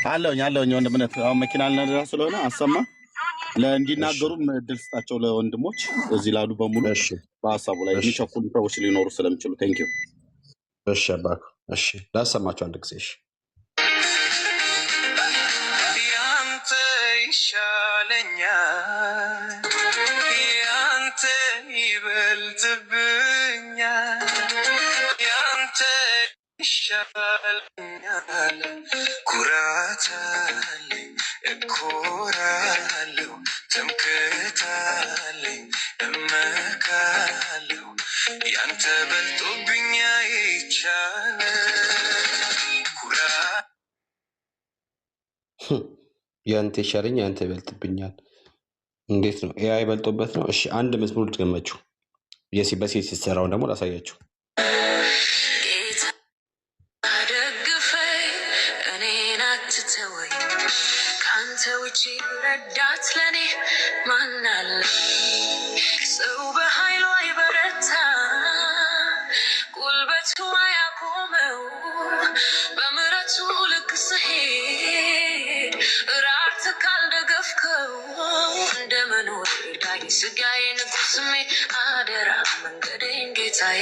አለውኝ ወንድምነት። አሁን መኪና ልነዳ ስለሆነ አሰማ። እንዲናገሩም እድል ስጣቸው ለወንድሞች እዚህ ላሉ በሙሉ። በሀሳቡ ላይ የሚቸኩሉ ሰዎች ሊኖሩ ስለሚችሉ ቴንኪው። እሺ አባኩ። እሺ ላሰማቸው አንድ ጊዜ። እሺ ያንተ ይሻለኛል፣ ያንተ ይበልጥብኛል፣ ያንተ ይሻለኛል። ኩራት አለኝ እኮራለሁ፣ ትምክህት አለኝ እመካለሁ፣ ያንተ በልጦብኛ ይቻለ ያንተ ይሻለኝ ያንተ ይበልጥብኛል። እንዴት ነው? ኤአይ በልጦበት ነው። እሺ አንድ መዝሙር ልትገመችው በሴት ሲሰራውን ደግሞ ላሳያችሁ። ደግፈኝ እኔን አትተወኝ፣ ከአንተ ውጪ ረዳት ለኔ ማን አለ? ሰው በኃይሉ አይበረታ፣ ጉልበቱ አያቆመው፣ በምሕረቱ ልክ ስሄድ ራርት ካልደገፍከው እንደመኖር ዳኝ ስጋዬ ንጉስሜ አደራ መንገዴን ጌታዬ።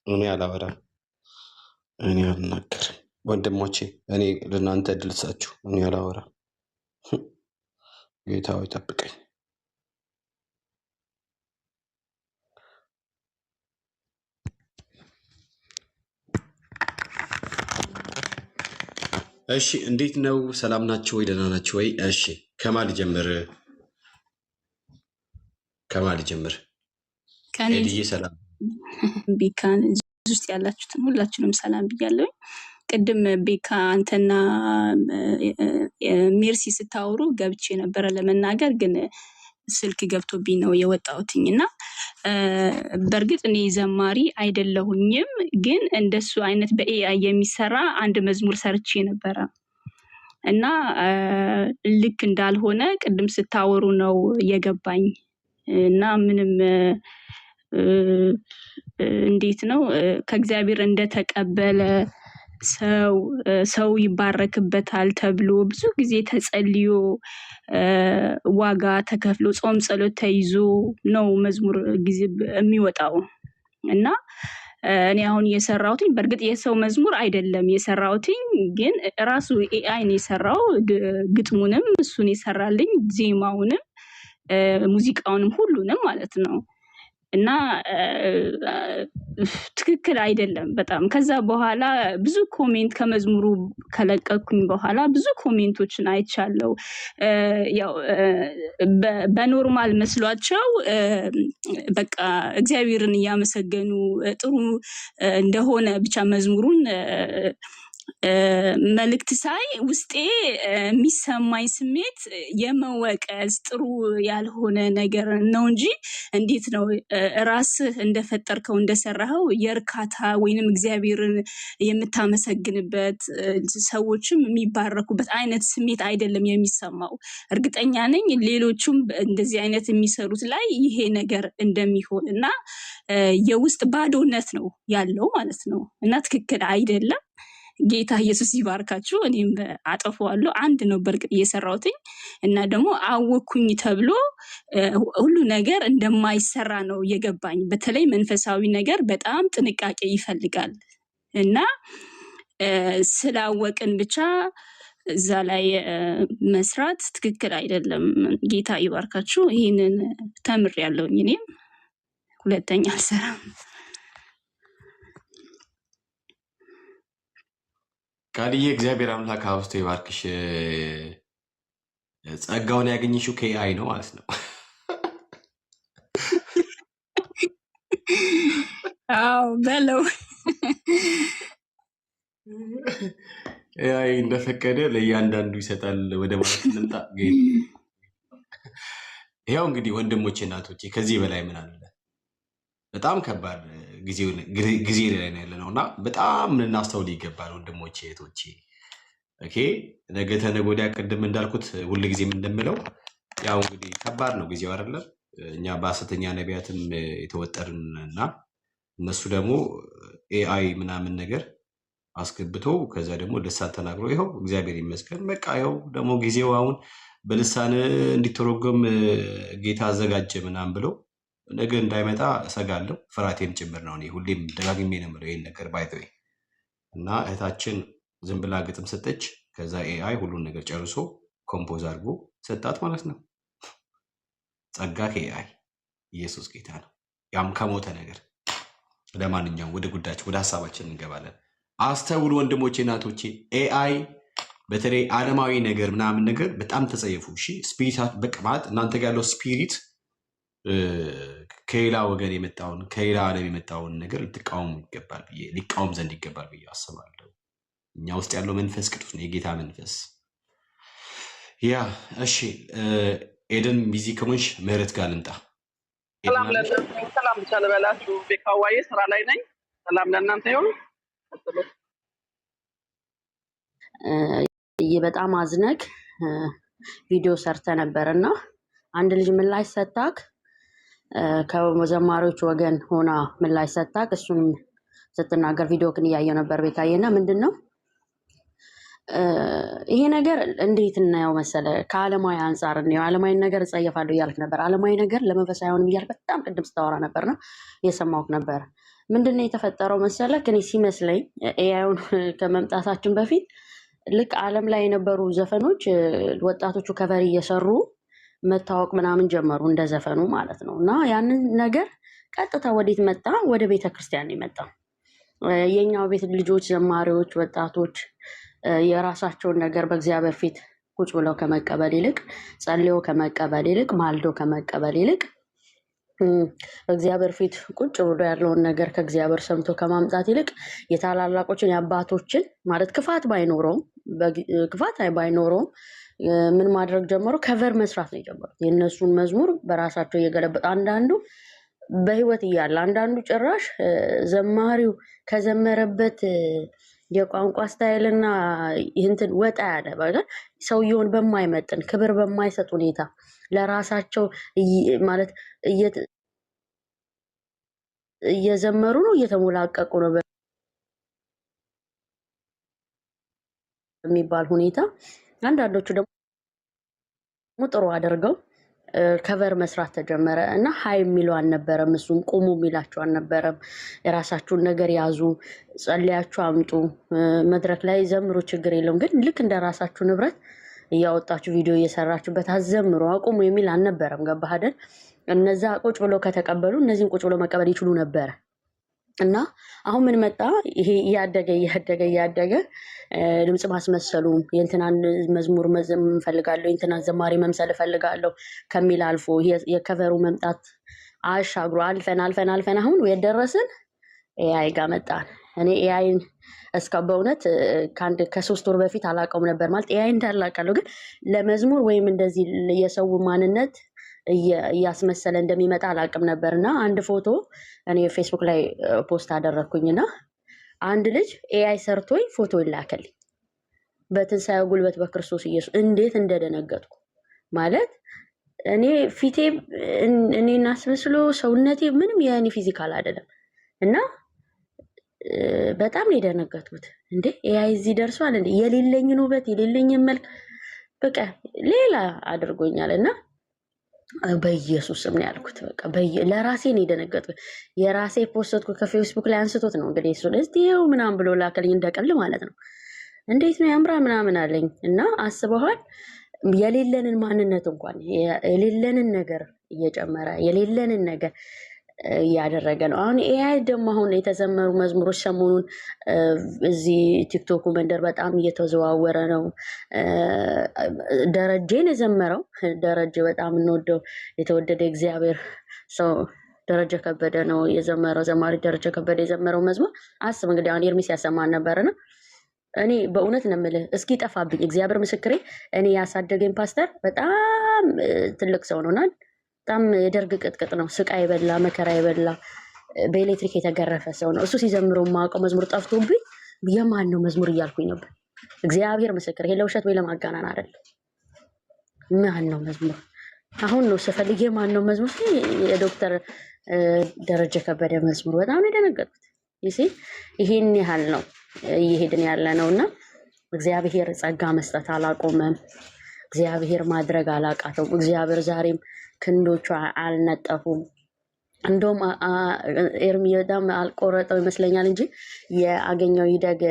እኔ አላወራም፣ እኔ አልናገርም ወንድሞቼ። እኔ ለእናንተ እድል ስጣችሁ። እኔ አላወራም። ጌታ ሆይ ጠብቀኝ። እሺ እንዴት ነው? ሰላም ናችሁ ወይ? ደህና ናችሁ ወይ? እሺ ከማን ልጀምር? ኤድዬ ሰላም ቤካን እዚህ ውስጥ ያላችሁትን ሁላችሁንም ሰላም ብያለሁ። ቅድም ቤካ አንተና ሜርሲ ስታወሩ ገብቼ ነበረ ለመናገር ግን ስልክ ገብቶብኝ ነው የወጣሁትኝ እና በእርግጥ እኔ ዘማሪ አይደለሁኝም፣ ግን እንደሱ አይነት በኤአይ የሚሰራ አንድ መዝሙር ሰርቼ ነበረ እና ልክ እንዳልሆነ ቅድም ስታወሩ ነው የገባኝ እና ምንም እንዴት ነው ከእግዚአብሔር እንደተቀበለ ሰው ይባረክበታል ተብሎ ብዙ ጊዜ ተጸልዮ ዋጋ ተከፍሎ ጾም ጸሎት ተይዞ ነው መዝሙር ጊዜ የሚወጣው እና እኔ አሁን የሰራሁትኝ በእርግጥ የሰው መዝሙር አይደለም የሰራሁትኝ፣ ግን ራሱ ኤአይ ነው የሰራው። ግጥሙንም እሱን የሰራልኝ፣ ዜማውንም ሙዚቃውንም ሁሉንም ማለት ነው። እና ትክክል አይደለም በጣም። ከዛ በኋላ ብዙ ኮሜንት ከመዝሙሩ ከለቀኩኝ በኋላ ብዙ ኮሜንቶችን አይቻለው። ያው በኖርማል መስሏቸው በቃ እግዚአብሔርን እያመሰገኑ ጥሩ እንደሆነ ብቻ መዝሙሩን መልእክት ሳይ ውስጤ የሚሰማኝ ስሜት የመወቀስ ጥሩ ያልሆነ ነገር ነው እንጂ እንዴት ነው ራስህ እንደፈጠርከው እንደሰራኸው የእርካታ ወይንም እግዚአብሔርን የምታመሰግንበት ሰዎችም የሚባረኩበት አይነት ስሜት አይደለም የሚሰማው። እርግጠኛ ነኝ ሌሎቹም እንደዚህ አይነት የሚሰሩት ላይ ይሄ ነገር እንደሚሆን እና የውስጥ ባዶነት ነው ያለው ማለት ነው እና ትክክል አይደለም። ጌታ ኢየሱስ ይባርካችሁ። እኔም አጠፋዋለሁ። አንድ ነው በርግጥ እየሰራሁትኝ እና ደግሞ አወኩኝ ተብሎ ሁሉ ነገር እንደማይሰራ ነው የገባኝ። በተለይ መንፈሳዊ ነገር በጣም ጥንቃቄ ይፈልጋል እና ስላወቅን ብቻ እዛ ላይ መስራት ትክክል አይደለም። ጌታ ይባርካችሁ። ይሄንን ተምሬያለሁኝ። እኔም ሁለተኛ አልሰራም። ቃልዬ እግዚአብሔር አምላክ አውስቶ ይባርክሽ። ጸጋውን ያገኘሽው ከኤአይ ነው ማለት ነው። አዎ በለው። ኤአይ እንደፈቀደ ለእያንዳንዱ ይሰጣል ወደ ማለት እንምጣ። ይኸው እንግዲህ ወንድሞቼ እናቶቼ ከዚህ በላይ ምን አለ? በጣም ከባድ ጊዜ ላይ ያለ ነው እና በጣም ልናስተውል ይገባል ወንድሞቼ እህቶቼ። ኦኬ ነገ ተነገ ወዲያ ቅድም እንዳልኩት ሁል ጊዜም እንደምለው ያው እንግዲህ ከባድ ነው ጊዜው አይደለም። እኛ በሐሰተኛ ነቢያትም የተወጠርን እና እነሱ ደግሞ ኤአይ ምናምን ነገር አስገብቶ ከዛ ደግሞ ልሳን ተናግሮ ይኸው እግዚአብሔር ይመስገን በቃ ይኸው ደግሞ ጊዜው አሁን በልሳን እንዲተረጎም ጌታ አዘጋጀ ምናምን ብለው ነገ እንዳይመጣ እሰጋለሁ። ፍርሃቴም ጭምር ነው። እኔ ሁሌም ደጋግሜ ነው የምለው ይሄን ነገር ባይተወይ እና እህታችን ዝም ብላ ግጥም ሰጠች። ከዛ ኤአይ ሁሉን ነገር ጨርሶ ኮምፖዝ አድርጎ ሰጣት ማለት ነው። ጸጋ ከኤአይ። ኢየሱስ ጌታ ነው። ያም ከሞተ ነገር። ለማንኛውም ወደ ጉዳያችን ወደ ሀሳባችን እንገባለን። አስተውሉ ወንድሞቼ እናቶቼ። ኤአይ በተለይ ዓለማዊ ነገር ምናምን ነገር በጣም ተጸየፉ። እሺ ስፒሪት በቃ ማለት እናንተ ጋር ያለው ስፒሪት ከሌላ ወገን የመጣውን ከሌላ ዓለም የመጣውን ነገር ልትቃወሙ ይገባል ብዬ ሊቃወም ዘንድ ይገባል ብዬ አስባለሁ። እኛ ውስጥ ያለው መንፈስ ቅዱስ ነው፣ የጌታ መንፈስ። ያ እሺ ኤደን ቢዚ ከሆንሽ ምህረት ጋር ልምጣ። ሰላም ብቻ ልበላችሁ። ቤካዋዬ ስራ ላይ ነኝ። ሰላም ለእናንተ ይሁን። በጣም አዝነክ ቪዲዮ ሰርተ ነበርና አንድ ልጅ ምላሽ ሰጣክ ከዘማሪዎች ወገን ሆና ምላሽ ሰጣክ። እሱን ስትናገር ቪዲዮ ግን እያየው ነበር ቤካዬና ምንድነው ይሄ ነገር እንዴት እናየው መሰለ? ከዓለማዊ አንፃር ነው። ዓለማዊ ነገር ጸየፋለሁ እያልክ ነበር። ዓለማዊ ነገር ለመንፈሳዊ አይሆንም እያልክ በጣም ቅድም ስታወራ ነበርና የሰማሁት ነበር። ምንድነው የተፈጠረው መሰለ? ግን ሲመስለኝ ኤአይውን ከመምጣታችን በፊት ልክ ዓለም ላይ የነበሩ ዘፈኖች ወጣቶቹ ከቨር እየሰሩ መታወቅ ምናምን ጀመሩ እንደ ዘፈኑ ማለት ነው። እና ያንን ነገር ቀጥታ ወዴት መጣ? ወደ ቤተክርስቲያን ይመጣ። የኛው ቤት ልጆች፣ ዘማሪዎች፣ ወጣቶች የራሳቸውን ነገር በእግዚአብሔር ፊት ቁጭ ብለው ከመቀበል ይልቅ ጸልዮ ከመቀበል ይልቅ ማልዶ ከመቀበል ይልቅ በእግዚአብሔር ፊት ቁጭ ብሎ ያለውን ነገር ከእግዚአብሔር ሰምቶ ከማምጣት ይልቅ የታላላቆችን የአባቶችን ማለት ክፋት ባይኖረውም ምን ማድረግ ጀመሩ? ከቨር መስራት ነው የጀመሩት። የእነሱን መዝሙር በራሳቸው እየገለበጡ አንዳንዱ በህይወት እያለ አንዳንዱ ጭራሽ ዘማሪው ከዘመረበት የቋንቋ ስታይልና ይህንትን ወጣ ያለ ሰውየውን በማይመጥን ክብር በማይሰጥ ሁኔታ ለራሳቸው ማለት እየዘመሩ ነው፣ እየተሞላቀቁ ነው በሚባል ሁኔታ፣ አንዳንዶቹ ደግሞ ጥሩ አድርገው ከቨር መስራት ተጀመረ እና ሀይ የሚለው አልነበረም። እሱም ቁሙ የሚላቸው አልነበረም። የራሳችሁን ነገር ያዙ፣ ጸልያችሁ አምጡ፣ መድረክ ላይ ዘምሩ፣ ችግር የለውም፣ ግን ልክ እንደ ራሳችሁ ንብረት እያወጣችሁ ቪዲዮ እየሰራችሁበት አዘምሩ፣ አቁሙ የሚል አልነበረም። ገባህ አይደል? እነዛ ቁጭ ብሎ ከተቀበሉ እነዚህም ቁጭ ብሎ መቀበል ይችሉ ነበረ። እና አሁን ምን መጣ? ይሄ እያደገ ድምፅ ማስመሰሉ የእንትናን መዝሙር እፈልጋለሁ የእንትናን ዘማሪ መምሰል እፈልጋለሁ ከሚል አልፎ የከቨሩ መምጣት አሻግሮ አልፈን አሁን የደረስን ኤአይ ጋር መጣን። እኔ ኤአይን በእውነት ከ3 ወር በፊት አላውቀውም ነበር። ማለት ኤአይ እንዳላውቃለሁ፣ ግን ለመዝሙር ወይም እንደዚህ የሰው ማንነት እያስመሰለ እንደሚመጣ አላውቅም ነበር። እና አንድ ፎቶ እኔ ፌስቡክ ላይ ፖስት አደረግኩኝና አንድ ልጅ ኤአይ ሰርቶኝ ፎቶ ይላከልኝ በትንሣኤው ጉልበት በክርስቶስ ኢየሱስ። እንዴት እንደደነገጥኩ ማለት እኔ ፊቴ እኔን አስመስሎ ሰውነቴ ምንም የእኔ ፊዚካል አይደለም። እና በጣም ነው የደነገጥኩት። እንዴ ኤአይ እዚህ ደርሷል እንዴ? የሌለኝን ውበት የሌለኝን መልክ በቃ ሌላ አድርጎኛል። እና በኢየሱስ ስም ነው ያልኩት። በቃ ለራሴ ነው የደነገጥኩት። የራሴ ፖስትኩ ከፌስቡክ ላይ አንስቶት ነው እንግዲህ እሱ ለስቲው ምናምን ብሎ ላከልኝ እንደቀል ማለት ነው። እንዴት ነው ያምራ ምናምን አለኝ። እና አስበዋል የሌለንን ማንነት እንኳን የሌለንን ነገር እየጨመረ የሌለንን ነገር እያደረገ ነው። አሁን ኤአይ ደግሞ አሁን የተዘመሩ መዝሙሮች ሰሞኑን እዚህ ቲክቶኩ መንደር በጣም እየተዘዋወረ ነው። ደረጀን የዘመረው ደረጀ በጣም እንወደው የተወደደ እግዚአብሔር ሰው ደረጀ ከበደ ነው የዘመረው። ዘማሪ ደረጀ ከበደ የዘመረው መዝሙር አስብ እንግዲህ አሁን ኤርሚስ ያሰማን ነበርና እኔ በእውነት ነው የምልህ እስኪ ጠፋብኝ እግዚአብሔር ምስክሬ። እኔ ያሳደገኝ ፓስተር በጣም ትልቅ ሰው ነውና በጣም የደርግ ቅጥቅጥ ነው። ስቃይ የበላ መከራ የበላ በኤሌክትሪክ የተገረፈ ሰው ነው። እሱ ሲዘምረው የማውቀው መዝሙር ጠፍቶብኝ የማን ነው መዝሙር እያልኩኝ ነበር። እግዚአብሔር ምስክር ይሄ ለውሸት ወይ ለማጋናን አይደለም። ማን ነው መዝሙር አሁን ነው ስፈልግ የማን ነው መዝሙር? የዶክተር ደረጀ ከበደ መዝሙር። በጣም ነው የደነገጥኩት። ይሄን ያህል ነው እየሄድን ያለ ነው። እና እግዚአብሔር ጸጋ መስጠት አላቆመም። እግዚአብሔር ማድረግ አላቃተውም። እግዚአብሔር ዛሬም ክንዶቹ አልነጠፉም። እንደውም ኤርሚ በጣም አልቆረጠው ይመስለኛል እንጂ የአገኘው ይደግ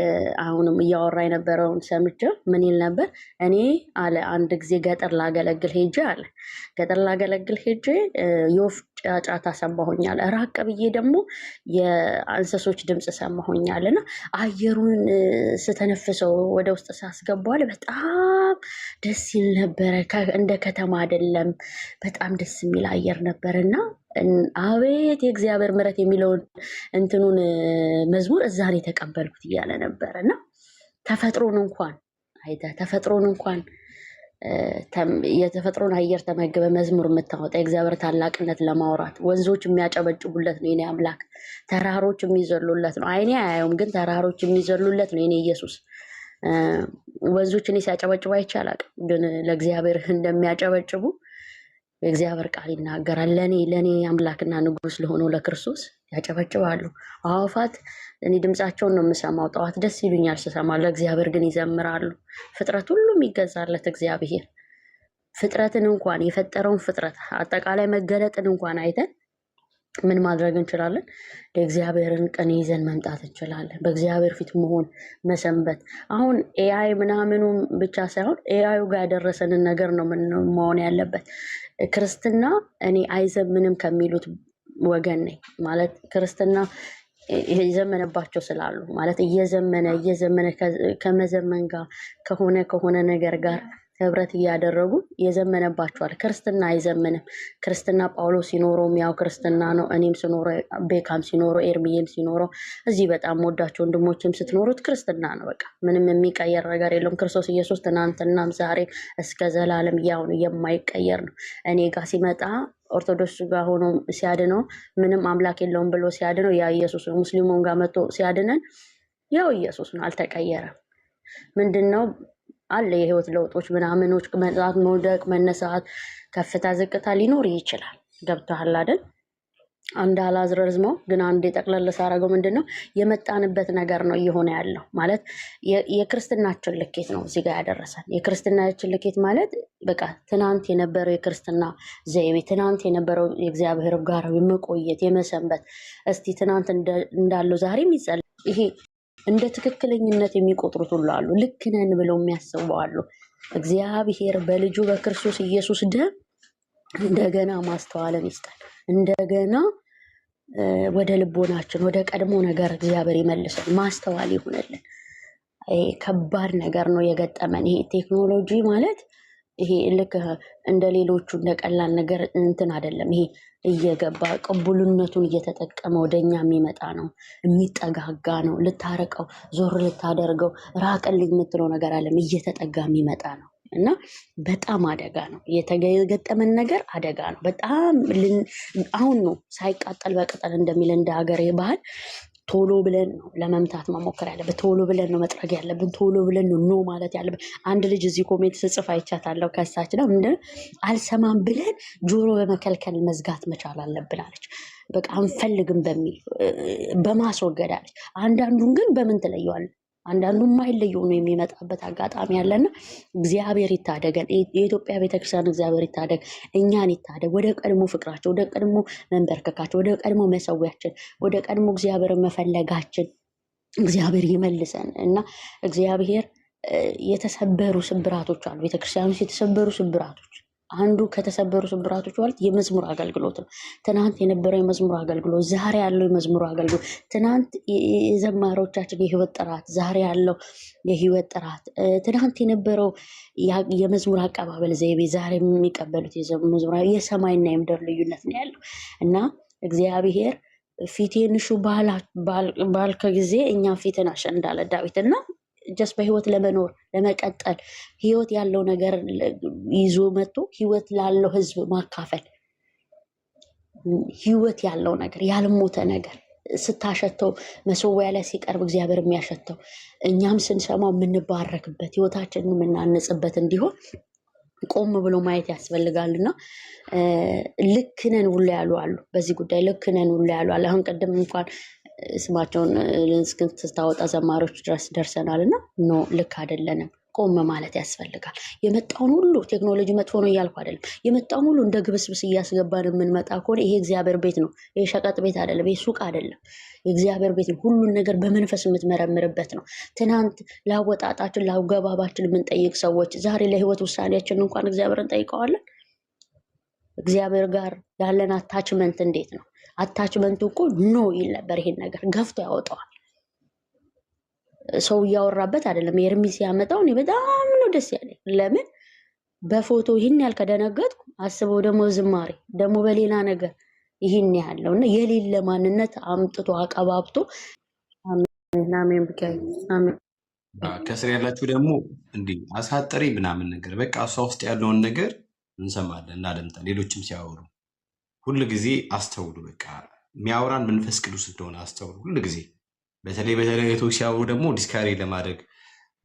አሁንም እያወራ የነበረውን ሰምቼው ምን ይል ነበር? እኔ አለ አንድ ጊዜ ገጠር ላገለግል ሄጄ የወፍ ጫጫታ ሰማሁኛል። ራቅ ብዬ ደግሞ የእንስሶች ድምፅ ሰማሁኛል። እና አየሩን ስተነፍሰው ወደ ውስጥ ሳስገባዋል በጣም ደስ ይል ነበረ። እንደ ከተማ አይደለም፣ በጣም ደስ የሚል አየር ነበር። እና አቤት የእግዚአብሔር ምሕረት የሚለውን እንትኑን መዝሙር እዛን የተቀበልኩት እያለ ነበር። እና ተፈጥሮን እንኳን የተፈጥሮን አየር ተመገበ መዝሙር የምታወጣ የእግዚአብሔር ታላቅነት ለማውራት ወንዞች የሚያጨበጭቡለት ነው የኔ አምላክ። ተራሮች የሚዘሉለት ነው። አይኔ አያየውም፣ ግን ተራሮች የሚዘሉለት ነው የኔ ኢየሱስ። ወንዞች እኔ ሲያጨበጭቡ አይቼ አላውቅም፣ ግን ለእግዚአብሔር እንደሚያጨበጭቡ የእግዚአብሔር ቃል ይናገራል። ለእኔ አምላክና ንጉሥ ለሆነው ለክርስቶስ ያጨበጭባሉ። አዋፋት እኔ ድምፃቸውን ነው የምሰማው፣ ጠዋት ደስ ይሉኛል ስሰማ፣ ለእግዚአብሔር ግን ይዘምራሉ። ፍጥረት ሁሉም ይገዛለት እግዚአብሔር። ፍጥረትን እንኳን የፈጠረውን ፍጥረት አጠቃላይ መገለጥን እንኳን አይተን ምን ማድረግ እንችላለን? ለእግዚአብሔርን ቀን ይዘን መምጣት እንችላለን። በእግዚአብሔር ፊት መሆን መሰንበት። አሁን ኤአይ ምናምኑ ብቻ ሳይሆን ኤአዩ ጋር ያደረሰንን ነገር ነው መሆን ያለበት። ክርስትና እኔ አይዘምንም ከሚሉት ወገን ነኝ። ማለት ክርስትና የዘመነባቸው ስላሉ ማለት እየዘመነ ከመዘመን ጋር ከሆነ ነገር ጋር ህብረት እያደረጉ የዘመነባቸዋል። ክርስትና አይዘምንም። ክርስትና ጳውሎስ ሲኖረውም ያው ክርስትና ነው። እኔም ሲኖረው ቤካም ሲኖረው ኤርሚዬም ሲኖረው እዚህ በጣም ወዳቸው ወንድሞችም ስትኖሩት ክርስትና ነው። በቃ ምንም የሚቀየር ነገር የለውም። ክርስቶስ ኢየሱስ ትናንትናም ዛሬም እስከ ዘላለም ያው ነው፣ የማይቀየር ነው። እኔ ጋር ሲመጣ ኦርቶዶክስ ጋር ሆኖ ሲያድነው ምንም አምላክ የለውም ብሎ ሲያድነው ያ ኢየሱስ ነው። ሙስሊሙን ጋር መጥቶ ሲያድነን ያው ኢየሱስ ነው፣ አልተቀየረም። ምንድነው አለ የህይወት ለውጦች ምናምኖች፣ መጣት፣ መውደቅ፣ መነሳት፣ ከፍታ ዝቅታ ሊኖር ይችላል። ገብቶሃል አይደል? አንድ አላዝረዝመው ግን አንድ የጠቅለል ሳረገው ምንድነው የመጣንበት ነገር ነው እየሆነ ያለው ማለት የክርስትናችን ልኬት ነው እዚህ ጋር ያደረሰን። የክርስትናችን ልኬት ማለት በቃ ትናንት የነበረው የክርስትና ዘይቤ፣ ትናንት የነበረው የእግዚአብሔር ጋር የመቆየት የመሰንበት፣ እስቲ ትናንት እንዳለው ዛሬም ይጸል ይሄ እንደ ትክክለኝነት የሚቆጥሩት ሁሉ አሉ። ልክ ነን ብለው የሚያስቡ አሉ። እግዚአብሔር በልጁ በክርስቶስ ኢየሱስ ደም እንደገና ማስተዋልን ይስጣል። እንደገና ወደ ልቦናችን ወደ ቀድሞ ነገር እግዚአብሔር ይመልሰን፣ ማስተዋል ይሆነልን። ከባድ ነገር ነው የገጠመን። ይሄ ቴክኖሎጂ ማለት ይሄ ልክ እንደ ሌሎቹ እንደ ቀላል ነገር እንትን አይደለም። ይሄ እየገባ ቅቡልነቱን እየተጠቀመ ወደኛ የሚመጣ ነው፣ የሚጠጋጋ ነው። ልታረቀው ዞር ልታደርገው ራቀልኝ የምትለው ነገር አለም እየተጠጋ የሚመጣ ነው። እና በጣም አደጋ ነው የተገጠመን ነገር፣ አደጋ ነው በጣም። አሁን ነው ሳይቃጠል በቅጠል እንደሚል እንደ ሀገር ባህል ቶሎ ብለን ነው ለመምታት መሞከር ያለብን። ቶሎ ብለን ነው መጥረግ ያለብን። ቶሎ ብለን ነው ኖ ማለት ያለብን። አንድ ልጅ እዚህ ኮሜንት ስጽፍ አይቻታለሁ። ከሳች ነው አልሰማም ብለን ጆሮ በመከልከል መዝጋት መቻል አለብን አለች። በቃ አንፈልግም በሚል በማስወገድ አለች። አንዳንዱን ግን በምን ትለየዋለን? አንዳንዱ የማይለየው ነው የሚመጣበት አጋጣሚ ያለና እግዚአብሔር ይታደገን። የኢትዮጵያ ቤተክርስቲያን እግዚአብሔር ይታደግ፣ እኛን ይታደግ። ወደ ቀድሞ ፍቅራቸው፣ ወደ ቀድሞ መንበርከካቸው፣ ወደ ቀድሞ መሰዊያችን፣ ወደ ቀድሞ እግዚአብሔር መፈለጋችን እግዚአብሔር ይመልሰን እና እግዚአብሔር የተሰበሩ ስብራቶች አሉ። ቤተክርስቲያን ውስጥ የተሰበሩ ስብራቶች አንዱ ከተሰበሩ ስብራቶች ማለት የመዝሙር አገልግሎት ነው። ትናንት የነበረው የመዝሙር አገልግሎት፣ ዛሬ ያለው የመዝሙር አገልግሎት፣ ትናንት የዘማሪዎቻችን የህይወት ጥራት፣ ዛሬ ያለው የህይወት ጥራት፣ ትናንት የነበረው የመዝሙር አቀባበል ዘይቤ፣ ዛሬ የሚቀበሉት የመዝሙር የሰማይና የምድር ልዩነት ነው ያለው እና እግዚአብሔር ፊቴን ሹ ባልከ ጊዜ እኛም ፊትን አሸ እንዳለ ዳዊት እና ጀስ በህይወት ለመኖር ለመቀጠል ህይወት ያለው ነገር ይዞ መጥቶ ህይወት ላለው ህዝብ ማካፈል፣ ህይወት ያለው ነገር ያልሞተ ነገር ስታሸተው መሰዊያ ላይ ሲቀርብ እግዚአብሔር የሚያሸተው እኛም ስንሰማው የምንባረክበት ህይወታችንን የምናንጽበት እንዲሆን ቆም ብሎ ማየት ያስፈልጋልና ልክነን ሁሉ ያሉ አሉ። በዚህ ጉዳይ ልክነን ሁሉ ያሉ አሉ። አሁን ቀደም እንኳን ስማቸውን ስታወጣ ዘማሪዎች ድረስ ደርሰናል እና ኖ ልክ አይደለንም። ቆም ማለት ያስፈልጋል። የመጣውን ሁሉ ቴክኖሎጂ መጥፎ ነው እያልኩ አይደለም። የመጣውን ሁሉ እንደ ግብስብስ እያስገባን የምንመጣ ከሆነ ይሄ እግዚአብሔር ቤት ነው። ይሄ ሸቀጥ ቤት አይደለም። ይሄ ሱቅ አይደለም። የእግዚአብሔር ቤት ነው። ሁሉን ነገር በመንፈስ የምትመረምርበት ነው። ትናንት ላወጣጣችን ላገባባችን የምንጠይቅ ሰዎች ዛሬ ለህይወት ውሳኔያችን እንኳን እግዚአብሔርን ጠይቀዋለን። እግዚአብሔር ጋር ያለን አታችመንት እንዴት ነው? አታችመንቱ እኮ ኖ ይል ነበር። ይሄን ነገር ገፍቶ ያወጣዋል። ሰው እያወራበት አይደለም። ኤርሚስ ያመጣው እኔ በጣም ነው ደስ ያለኝ። ለምን በፎቶ ይህን ያህል ከደነገጥኩ አስበው ደግሞ ዝማሬ ደግሞ በሌላ ነገር ይህን ያለው እና የሌለ ማንነት አምጥቶ አቀባብቶ አሜን ብቻዬ አሜን። ከስር ያላችሁ ደግሞ እንዲህ አሳጥሪ ምናምን ነገር በቃ እሷ ውስጥ ያለውን ነገር እንሰማለን እናደምጣለን። ሌሎችም ሲያወሩ ሁሉ ጊዜ አስተውሉ። በቃ የሚያወራን መንፈስ ቅዱስ እንደሆነ አስተውሉ ሁሉ ጊዜ። በተለይ እህቶች ሲያወሩ ደግሞ ዲስካሬ ለማድረግ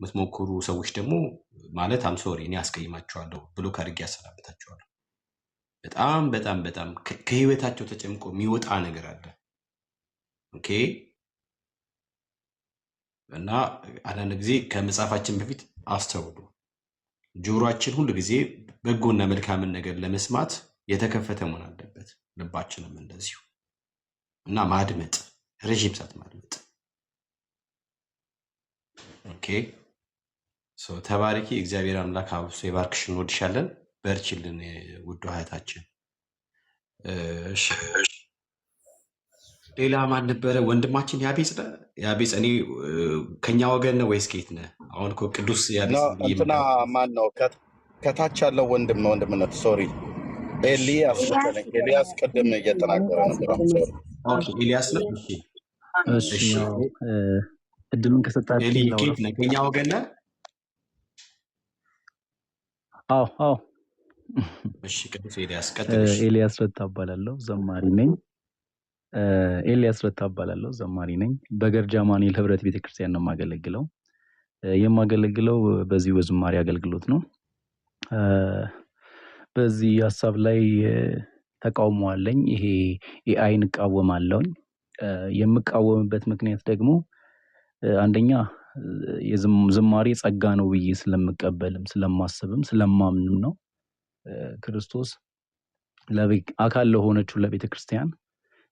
የምትሞክሩ ሰዎች ደግሞ ማለት አምሶሪ እኔ አስቀይማቸዋለሁ ብሎ ከአድርጌ ያሰናበታቸዋለሁ። በጣም በጣም በጣም ከህይወታቸው ተጨምቆ የሚወጣ ነገር አለ። ኦኬ። እና አንዳንድ ጊዜ ከመጽሐፋችን በፊት አስተውሉ። ጆሮአችን ሁሉ ጊዜ በጎና መልካምን ነገር ለመስማት የተከፈተ መሆን አለበት። ልባችንም እንደዚሁ እና ማድመጥ፣ ረዥም ሰዓት ማድመጥ። ኦኬ። ተባረኪ። እግዚአብሔር አምላክ አብሶ የባርክሽ። እንወድሻለን። በርችልን ውድ እህታችን። እሺ ሌላ ማን ነበረ? ወንድማችን ያቤጽ ነህ? ያቤጽ እኔ ከኛ ወገን ነው ወይስ ከየት ነህ? አሁን እኮ ቅዱስ ያቤጽ ብዬ እንትና ማን ነው? ከታች ያለው ወንድም ነው። ወንድምነት ሶሪ፣ ኤልያስ መሰለኝ። ኤልያስ ቅድም እየተናገረ ነበር። ኦኬ ኤልያስ ነው። እሺ ያው እድሉን ከሰጣችሁ ኤሊ ከየት ነህ? ከኛ ወገን ነህ? አዎ እሺ ቅዱስ ኤልያስ ቀጥል። ኤልያስ ረታ እባላለሁ፣ ዘማሪ ነኝ። ኤልያስ ረታ እባላለሁ፣ ዘማሪ ነኝ። በገርጃ አማኑኤል ህብረት ቤተክርስቲያን ነው የማገለግለው። የማገለግለው በዚህ በዝማሬ አገልግሎት ነው። በዚህ ሀሳብ ላይ ተቃውሞ አለኝ። ይሄ ኤአይን እቃወማለሁኝ። የምቃወምበት ምክንያት ደግሞ አንደኛ ዝማሬ ጸጋ ነው ብዬ ስለምቀበልም ስለማስብም ስለማምንም ነው። ክርስቶስ አካል ለሆነችው ለቤተ ክርስቲያን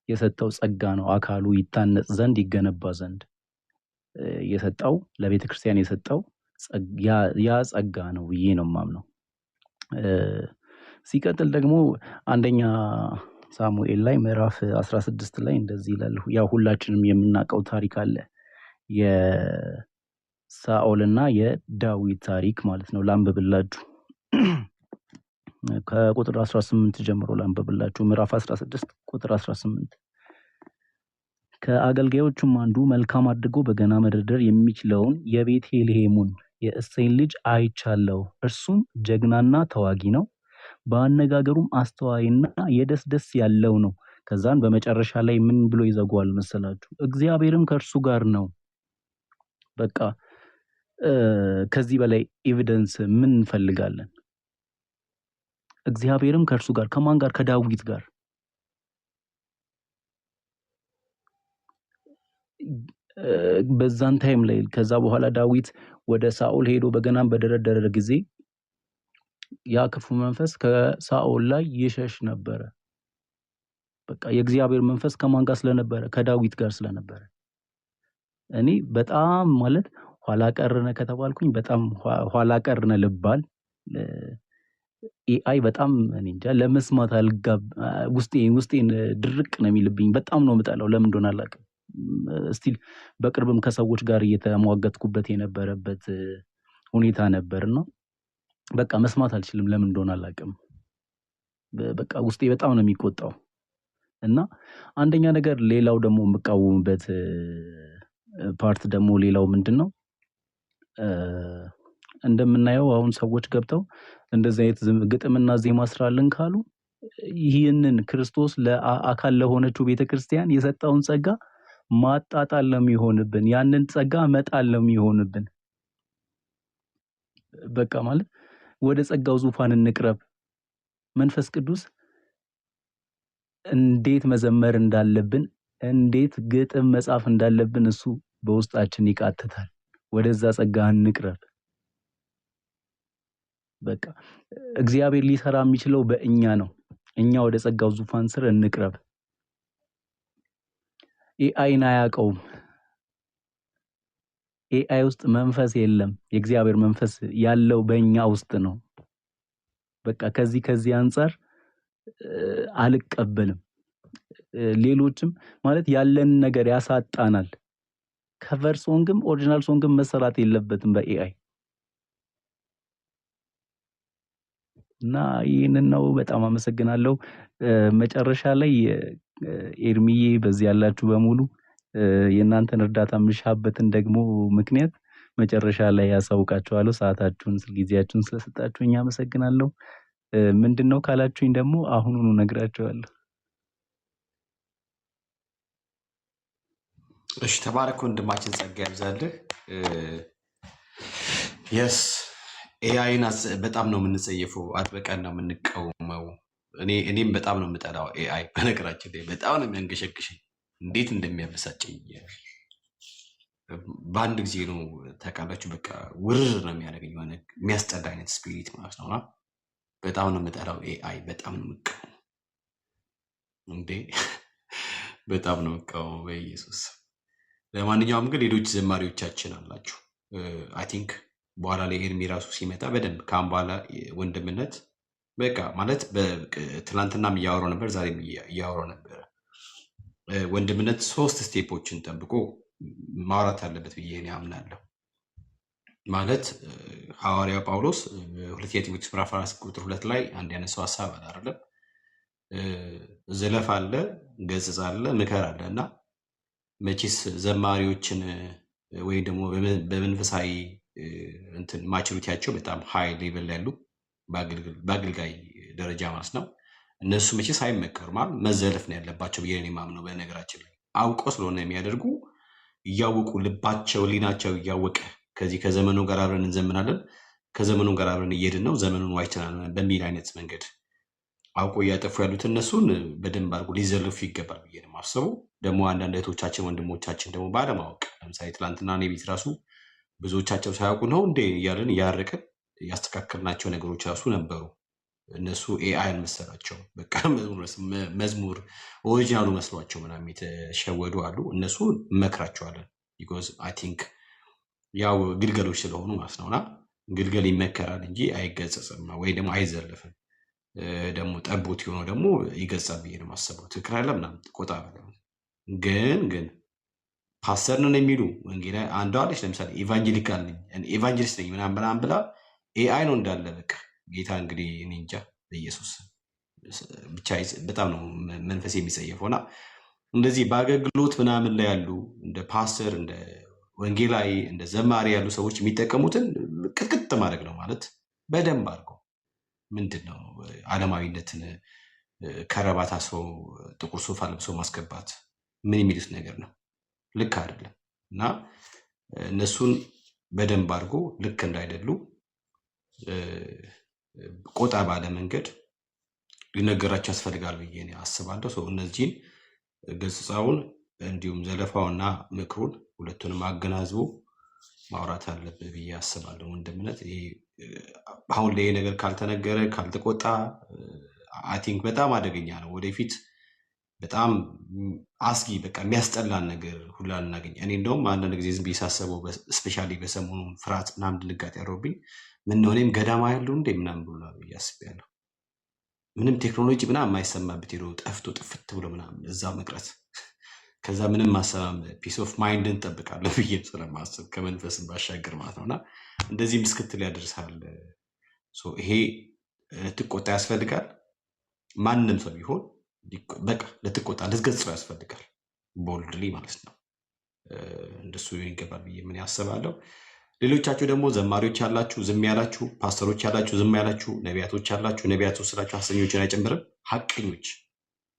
የሰጠው ጸጋ ነው። አካሉ ይታነጽ ዘንድ ይገነባ ዘንድ የሰጠው ለቤተ ክርስቲያን የሰጠው ያ ጸጋ ነው ብዬ ነው የማምነው። ሲቀጥል ደግሞ አንደኛ ሳሙኤል ላይ ምዕራፍ 16 ላይ እንደዚህ ይላል። ያው ሁላችንም የምናውቀው ታሪክ አለ፣ የሳኦልና የዳዊት ታሪክ ማለት ነው። ላንብብላችሁ ከቁጥር 18 ጀምሮ ላንብብላችሁ። ምዕራፍ 16 ቁጥር 18 ከአገልጋዮቹም አንዱ መልካም አድርጎ በገና መደርደር የሚችለውን የቤተልሔሙን የእሴይን ልጅ አይቻለሁ። እርሱም ጀግናና ተዋጊ ነው፣ በአነጋገሩም አስተዋይና የደስ ያለው ነው። ከዛን በመጨረሻ ላይ ምን ብሎ ይዘጓል መሰላችሁ? እግዚአብሔርም ከእርሱ ጋር ነው። በቃ ከዚህ በላይ ኤቪደንስ ምን እንፈልጋለን? እግዚአብሔርም ከእርሱ ጋር፣ ከማን ጋር? ከዳዊት ጋር። በዛን ታይም ላይ ከዛ በኋላ ዳዊት ወደ ሳኦል ሄዶ በገናም በደረደረ ጊዜ ያ ክፉ መንፈስ ከሳኦል ላይ ይሸሽ ነበረ። በቃ የእግዚአብሔር መንፈስ ከማን ጋር ስለነበረ? ከዳዊት ጋር ስለነበረ። እኔ በጣም ማለት ኋላ ቀርነ ከተባልኩኝ በጣም ኋላ ቀርነ ልባል። ኤአይ በጣም እኔ እንጃ ለመስማት ውስጤን ድርቅ ነው የሚልብኝ። በጣም ነው የምጠላው። ለምን እንደሆነ አላውቅም። ስቲል በቅርብም ከሰዎች ጋር እየተሟገትኩበት የነበረበት ሁኔታ ነበርና በቃ መስማት አልችልም። ለምን እንደሆነ አላውቅም። በቃ ውስጤ በጣም ነው የሚቆጣው። እና አንደኛ ነገር ሌላው ደግሞ የምቃወምበት ፓርት ደግሞ ሌላው ምንድነው? እንደምናየው አሁን ሰዎች ገብተው እንደዚህ አይነት ግጥምና ዜማ ስራልን ካሉ ይህንን ክርስቶስ ለአካል ለሆነችው ቤተክርስቲያን የሰጠውን ጸጋ ማጣጣል ነው የሚሆንብን። ያንን ጸጋ መጣል ነው የሚሆንብን። በቃ ማለት ወደ ጸጋው ዙፋን እንቅረብ። መንፈስ ቅዱስ እንዴት መዘመር እንዳለብን፣ እንዴት ግጥም መጻፍ እንዳለብን እሱ በውስጣችን ይቃትታል። ወደዛ ጸጋ እንቅረብ። በቃ እግዚአብሔር ሊሰራ የሚችለው በእኛ ነው። እኛ ወደ ጸጋው ዙፋን ስር እንቅረብ። ኤአይን አያውቀውም። ኤአይ ውስጥ መንፈስ የለም። የእግዚአብሔር መንፈስ ያለው በእኛ ውስጥ ነው። በቃ ከዚህ አንፃር አልቀበልም። ሌሎችም ማለት ያለን ነገር ያሳጣናል። ከቨር ሶንግም ኦሪጂናል ሶንግም መሰራት የለበትም በኤአይ እና ይህንን ነው። በጣም አመሰግናለሁ። መጨረሻ ላይ ኤርሚዬ በዚህ ያላችሁ በሙሉ የእናንተን እርዳታ የምሻበትን ደግሞ ምክንያት መጨረሻ ላይ ያሳውቃችኋለሁ። ሰዓታችሁን ጊዜያችሁን ስለሰጣችሁኝ አመሰግናለሁ። ምንድነው ካላችሁኝ ደግሞ አሁኑኑ ነግራችኋለሁ። እሺ ተባረክ ወንድማችን፣ ጸጋ ያብዛልህ። የስ ኤአይን በጣም ነው የምንጸየፈው፣ አጥብቀን ነው የምንቃወመው። እኔም በጣም ነው የምጠላው ኤአይ። በነገራችን ላይ በጣም ነው የሚያንገሸግሸኝ፣ እንዴት እንደሚያበሳጨኝ በአንድ ጊዜ ነው ታውቃላችሁ። በቃ ውርር ነው የሚያደርገኝ፣ የሆነ የሚያስጠላ አይነት ስፒሪት ማለት ነው። በጣም ነው የምጠላው ኤአይ፣ በጣም ነው የምቃወመው። እንዴ በጣም ነው የምቃወመው በኢየሱስ። ለማንኛውም ግን ሌሎች ዘማሪዎቻችን አላችሁ። አይ ቲንክ በኋላ ላይ ኤርሚ ራሱ ሲመጣ በደንብ ካም በኋላ ወንድምነት በቃ ማለት ትናንትናም እያወራው ነበር፣ ዛሬም እያወራው ነበረ። ወንድምነት 3 ስቴፖችን ጠብቆ ማውራት አለበት ብዬ እኔ አምናለሁ። ማለት ሐዋርያው ጳውሎስ ሁለተኛ ጢሞቴዎስ ምዕራፍ 4 ቁጥር 2 ላይ አንድ ያነሳው ሐሳብ አለ አይደለም? ዘለፍ አለ፣ ገጽጽ አለ፣ ምከር አለ እና መቼስ ዘማሪዎችን ወይም ደግሞ በመንፈሳዊ እንትን ማቹሪቲያቸው በጣም ሃይ ሌቭል ያሉ በአገልጋይ ደረጃ ማለት ነው እነሱ መቼስ አይመከሩ ማለት መዘለፍ ነው ያለባቸው ብዬ ነው የማምነው። በነገራችን ላይ አውቀው ስለሆነ የሚያደርጉ እያወቁ ልባቸው ሊናቸው እያወቀ ከዚህ ከዘመኑ ጋር አብረን እንዘምናለን ከዘመኑ ጋር አብረን እየሄድን ነው ዘመኑን ዋጅተናል በሚል አይነት መንገድ አውቆ እያጠፉ ያሉት እነሱን በደንብ አድርጎ ሊዘልፉ ይገባል ብዬ ነው የማስበው። ደግሞ አንዳንድ እህቶቻችን ወንድሞቻችን ደግሞ ባለማወቅ ለምሳሌ ትላንትና እኔ ቤት ራሱ ብዙዎቻቸው ሳያውቁ ነው እንዴ እያለን እያረቅን ያስተካከልናቸው ነገሮች ራሱ ነበሩ። እነሱ ኤአይን መሰላቸው በቃ መዝሙር ኦሪጂናሉ መስሏቸው ምናምን የተሸወዱ አሉ። እነሱ እመክራቸዋለን ቢኮዝ አይ ቲንክ ያው ግልገሎች ስለሆኑ ማለት ነውና ግልገል ይመከራል እንጂ አይገጸጽም ወይ ደግሞ አይዘለፍም። ደግሞ ጠቦት የሆነው ደግሞ ይገጻል ብዬ ነው የማስበው። ትክክል አለ ምናምን ቆጣ ግን ፓስተር ነን የሚሉ ወንጌላ አንዷ አለች ለምሳሌ ኢቫንጀሊካል ነኝ ኢቫንጀሊስት ነኝ ምናምን ብላ ኤአይ ነው እንዳለ በቃ ጌታ እንግዲህ እኔ እንጃ በኢየሱስ ብቻ በጣም ነው መንፈስ የሚጸየፈውና እንደዚህ በአገልግሎት ምናምን ላይ ያሉ እንደ ፓስተር እንደ ወንጌላዊ እንደ ዘማሪ ያሉ ሰዎች የሚጠቀሙትን ቅጥቅጥ ማድረግ ነው ማለት በደንብ አድርገው ምንድነው ዓለማዊነትን ከረባት አስሮ ጥቁር ሱፍ ለብሶ ማስገባት ምን የሚሉት ነገር ነው? ልክ አይደለም። እና እነሱን በደንብ አድርጎ ልክ እንዳይደሉ ቆጣ ባለ መንገድ ሊነገራቸው ያስፈልጋል ብዬ አስባለሁ። ሰው እነዚህን ገጽጻውን እንዲሁም ዘለፋውና ምክሩን ሁለቱንም አገናዝቦ ማውራት አለብህ ብዬ አስባለሁ። ወንድምነት ይሄ አሁን ላይ ነገር ካልተነገረ ካልተቆጣ አይ ቲንክ በጣም አደገኛ ነው። ወደፊት በጣም አስጊ በቃ የሚያስጠላን ነገር ሁላ ልናገኝ እኔ እንደውም አንዳንድ ጊዜ ዝም ብዬ ሳስበው ስፔሻሊ በሰሞኑ ፍርሃት ምናምን ድንጋጤ ያደረብኝ ምን ነው እኔም ገዳማ ያለው እንደ ምናምን ብሎ ብዬ አስቤያለሁ። ምንም ቴክኖሎጂ ምናምን የማይሰማበት ሄዶ ጠፍቶ ጥፍት ብሎ ምናምን እዛ መቅረት ከዛ ምንም ማሰማም ፒስ ኦፍ ማይንድ እንጠብቃለን ብዬ ስለማስብ ከመንፈስን ባሻገር ማለት ነውና እንደዚህ ምስክትል ያደርሳል። ይሄ ልትቆጣ ያስፈልጋል። ማንም ሰው ቢሆን በቃ ልትቆጣ ልትገጽው ያስፈልጋል ቦልድሊ ማለት ነው። እንደሱ ይገባል ብዬ ምን ያስባለሁ። ሌሎቻችሁ ደግሞ ዘማሪዎች ያላችሁ ዝም ያላችሁ፣ ፓስተሮች ያላችሁ ዝም ያላችሁ፣ ነቢያቶች ያላችሁ ነቢያቶች ስላችሁ ሐሰተኞችን አይጨምርም፣ ሐቀኞች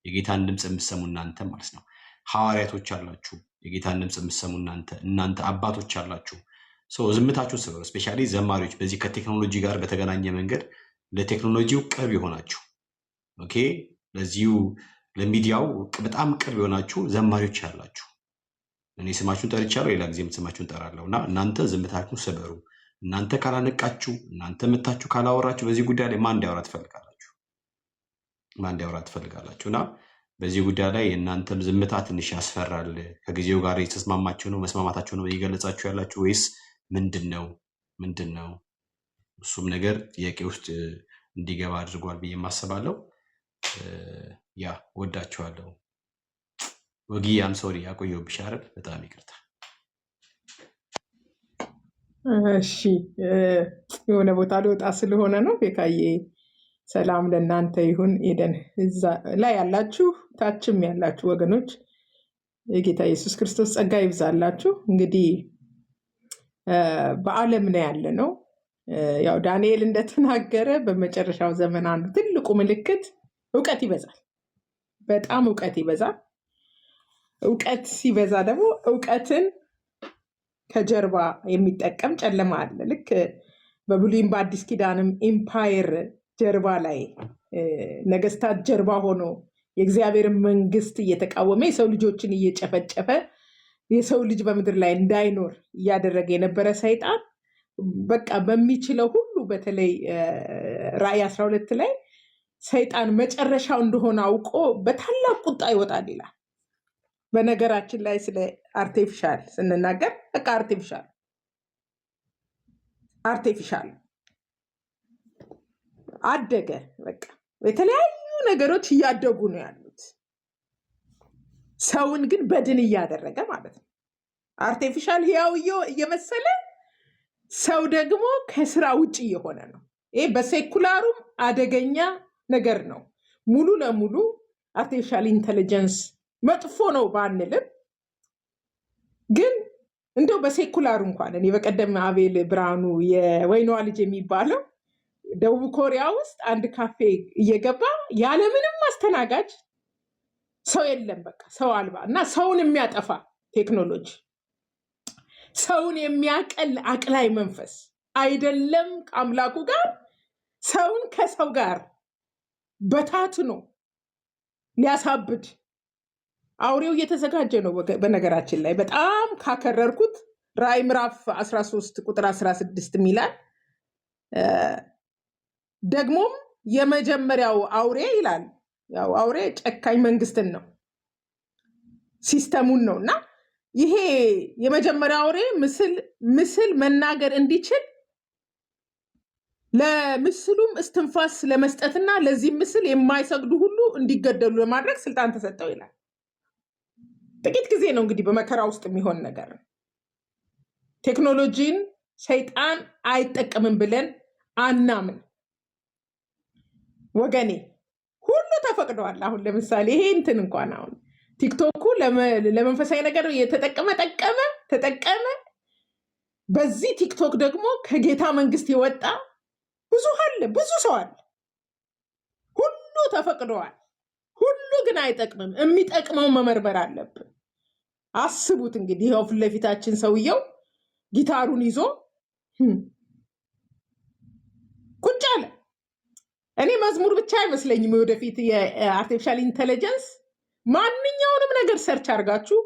የጌታን ድምፅ የምትሰሙ እናንተ ማለት ነው። ሐዋርያቶች ያላችሁ የጌታን ድምፅ የምትሰሙ እናንተ አባቶች ያላችሁ ዝምታችሁ ስበሩ። ስፔሻሊ ዘማሪዎች በዚህ ከቴክኖሎጂ ጋር በተገናኘ መንገድ ለቴክኖሎጂው ቅርብ የሆናችሁ ኦኬ፣ ለዚሁ ለሚዲያው በጣም ቅርብ የሆናችሁ ዘማሪዎች ያላችሁ እኔ ስማችሁን ጠርቻለሁ፣ ሌላ ጊዜ ስማችሁን ጠራለሁ እና እናንተ ዝምታችሁን ስበሩ። እናንተ ካላነቃችሁ፣ እናንተ መታችሁ ካላወራችሁ በዚህ ጉዳይ ላይ ማን እንዲያወራ ትፈልጋላችሁ? ማን እንዲያወራ ትፈልጋላችሁ? እና በዚህ ጉዳይ ላይ የእናንተም ዝምታ ትንሽ ያስፈራል። ከጊዜው ጋር የተስማማችሁ ነው መስማማታችሁ ነው እየገለጻችሁ ያላችሁ ወይስ ምንድን ነው? እሱም ነገር ጥያቄ ውስጥ እንዲገባ አድርጓል ብዬ ማስባለሁ። ያ ወዳችኋለሁ። ወጊ አም ሶሪ ያቆየሁብሽ አይደል? በጣም ይቅርታ። እሺ የሆነ ቦታ ልወጣ ስለሆነ ነው። ቤካዬ ሰላም ለእናንተ ይሁን። ኤደን እዛ ላይ ያላችሁ ታችም ያላችሁ ወገኖች የጌታ ኢየሱስ ክርስቶስ ጸጋ ይብዛላችሁ። እንግዲህ በዓለም ነው ያለ ነው። ያው ዳንኤል እንደተናገረ በመጨረሻው ዘመን አንዱ ትልቁ ምልክት እውቀት ይበዛል። በጣም እውቀት ይበዛል። እውቀት ሲበዛ ደግሞ እውቀትን ከጀርባ የሚጠቀም ጨለማ አለ። ልክ በብሉይም በአዲስ ኪዳንም ኢምፓየር ጀርባ ላይ ነገስታት ጀርባ ሆኖ የእግዚአብሔርን መንግስት እየተቃወመ የሰው ልጆችን እየጨፈጨፈ የሰው ልጅ በምድር ላይ እንዳይኖር እያደረገ የነበረ ሰይጣን በቃ በሚችለው ሁሉ በተለይ ራእይ 12 ላይ ሰይጣን መጨረሻው እንደሆነ አውቆ በታላቅ ቁጣ ይወጣል ይላል። በነገራችን ላይ ስለ አርቲፊሻል ስንናገር በቃ አርቲፊሻል አደገ። በቃ የተለያዩ ነገሮች እያደጉ ነው ያሉት። ሰውን ግን በድን እያደረገ ማለት ነው። አርቲፊሻል ህያው እየመሰለ ሰው ደግሞ ከስራ ውጭ እየሆነ ነው። ይሄ በሴኩላሩም አደገኛ ነገር ነው። ሙሉ ለሙሉ አርቲፊሻል ኢንተለጀንስ መጥፎ ነው ባንልም ግን እንደው በሴኩላሩ እንኳን እኔ በቀደም አቤል ብርሃኑ የወይኗ ልጅ የሚባለው ደቡብ ኮሪያ ውስጥ አንድ ካፌ እየገባ ያለምንም አስተናጋጅ ሰው የለም፣ በቃ ሰው አልባ እና ሰውን የሚያጠፋ ቴክኖሎጂ፣ ሰውን የሚያቀል አቅላይ መንፈስ አይደለም ከአምላኩ ጋር ሰውን ከሰው ጋር በታትኖ ሊያሳብድ አውሬው እየተዘጋጀ ነው። በነገራችን ላይ በጣም ካከረርኩት ራዕይ ምዕራፍ 13 ቁጥር 16 ይላል። ደግሞም የመጀመሪያው አውሬ ይላል። ያው አውሬ ጨካኝ መንግስትን ነው ሲስተሙን ነው እና ይሄ የመጀመሪያው አውሬ ምስል መናገር እንዲችል ለምስሉም እስትንፋስ ለመስጠትና ለዚህ ምስል የማይሰግዱ ሁሉ እንዲገደሉ ለማድረግ ስልጣን ተሰጠው ይላል። ጥቂት ጊዜ ነው እንግዲህ በመከራ ውስጥ የሚሆን ነገር። ቴክኖሎጂን ሰይጣን አይጠቀምም ብለን አናምን ወገኔ። ሁሉ ተፈቅደዋል። አሁን ለምሳሌ ይሄ እንትን እንኳን አሁን ቲክቶኩ ለመንፈሳዊ ነገር ተጠቀመ። በዚህ ቲክቶክ ደግሞ ከጌታ መንግስት የወጣ ብዙ ሰው አለ። ሁሉ ተፈቅደዋል። ሁሉ ግን አይጠቅምም። የሚጠቅመው መመርመር አለብን። አስቡት እንግዲህ ይኸው ፊት ለፊታችን ሰውየው ጊታሩን ይዞ ቁጭ አለ። እኔ መዝሙር ብቻ አይመስለኝም። ወደፊት የአርቲፊሻል ኢንተለጀንስ ማንኛውንም ነገር ሰርች አድርጋችሁ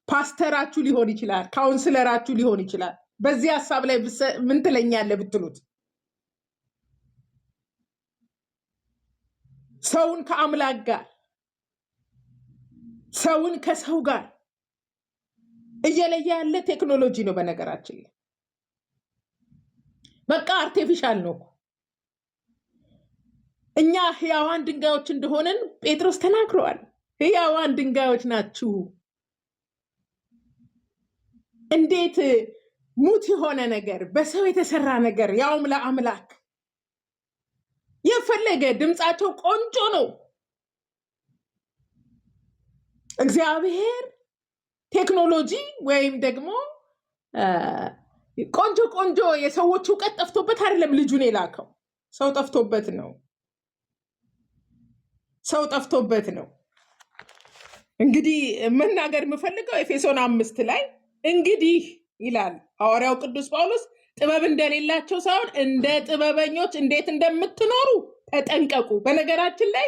ፓስተራችሁ ሊሆን ይችላል፣ ካውንስለራችሁ ሊሆን ይችላል። በዚህ ሀሳብ ላይ ምን ትለኛለህ ብትሉት ሰውን ከአምላክ ጋር ሰውን ከሰው ጋር እየለየ ያለ ቴክኖሎጂ ነው። በነገራችን ላይ በቃ አርቲፊሻል ነው። እኛ ህያዋን ድንጋዮች እንደሆነን ጴጥሮስ ተናግረዋል። ህያዋን ድንጋዮች ናችሁ። እንዴት ሙት የሆነ ነገር በሰው የተሰራ ነገር ያውም ለአምላክ የፈለገ ድምፃቸው ቆንጆ ነው። እግዚአብሔር ቴክኖሎጂ ወይም ደግሞ ቆንጆ የሰዎች እውቀት ጠፍቶበት አይደለም ልጁን የላከው። ሰው ጠፍቶበት ነው። እንግዲህ መናገር የምፈልገው ኤፌሶን 5 ላይ እንግዲህ ይላል ሐዋርያው ቅዱስ ጳውሎስ ጥበብ እንደሌላቸው ሳይሆን እንደ ጥበበኞች እንዴት እንደምትኖሩ ተጠንቀቁ። በነገራችን ላይ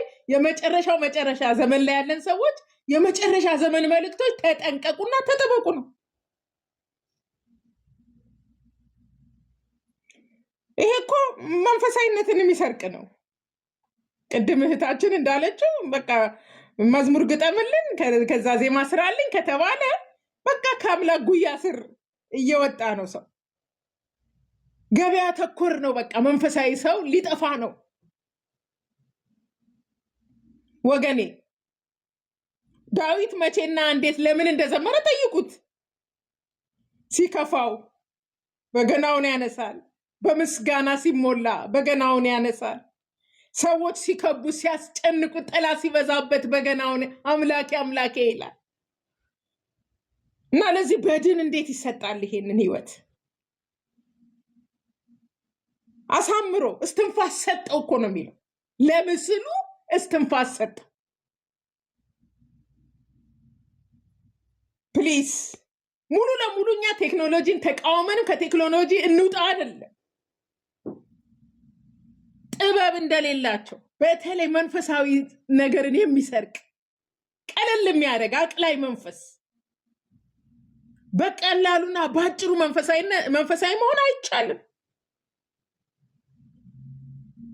መጨረሻ ዘመን ላይ ያለን ሰዎች የመጨረሻ ዘመን መልእክቶች ተጠንቀቁና ተጠበቁ ነው። ይሄ እኮ መንፈሳዊነትን የሚሰርቅ ነው። ቅድም እህታችን እንዳለችው በቃ መዝሙር ግጠምልን ከዛ ዜማ ስራልኝ ከተባለ በቃ ከአምላክ ጉያ ስር እየወጣ ነው ሰው። ገበያ ተኮር ነው። በቃ መንፈሳዊ ሰው ሊጠፋ ነው ወገኔ። ዳዊት መቼና እንዴት ለምን እንደዘመረ ጠይቁት። ሲከፋው በገናውን ያነሳል። በምስጋና ሲሞላ በገናውን ያነሳል። ሰዎች ሲከቡ ሲያስጨንቁ ጠላት ሲበዛበት በገናውን አምላኬ አምላኬ ይላል እና ለዚህ በድን እንዴት ይሰጣል? ይሄንን ህይወት አሳምሮ እስትንፋስ ሰጠው እኮ ነው የሚለው። ለምስሉ እስትንፋስ ሰጠው። ፕሊስ ሙሉ ለሙሉ እኛ ቴክኖሎጂን ተቃውመንም ከቴክኖሎጂ እንውጣ አይደለም። ጥበብ እንደሌላቸው በተለይ መንፈሳዊ ነገርን የሚሰርቅ ቀለል የሚያደርግ አቅላይ መንፈስ በቀላሉና በአጭሩ መንፈሳዊ መሆን አይቻልም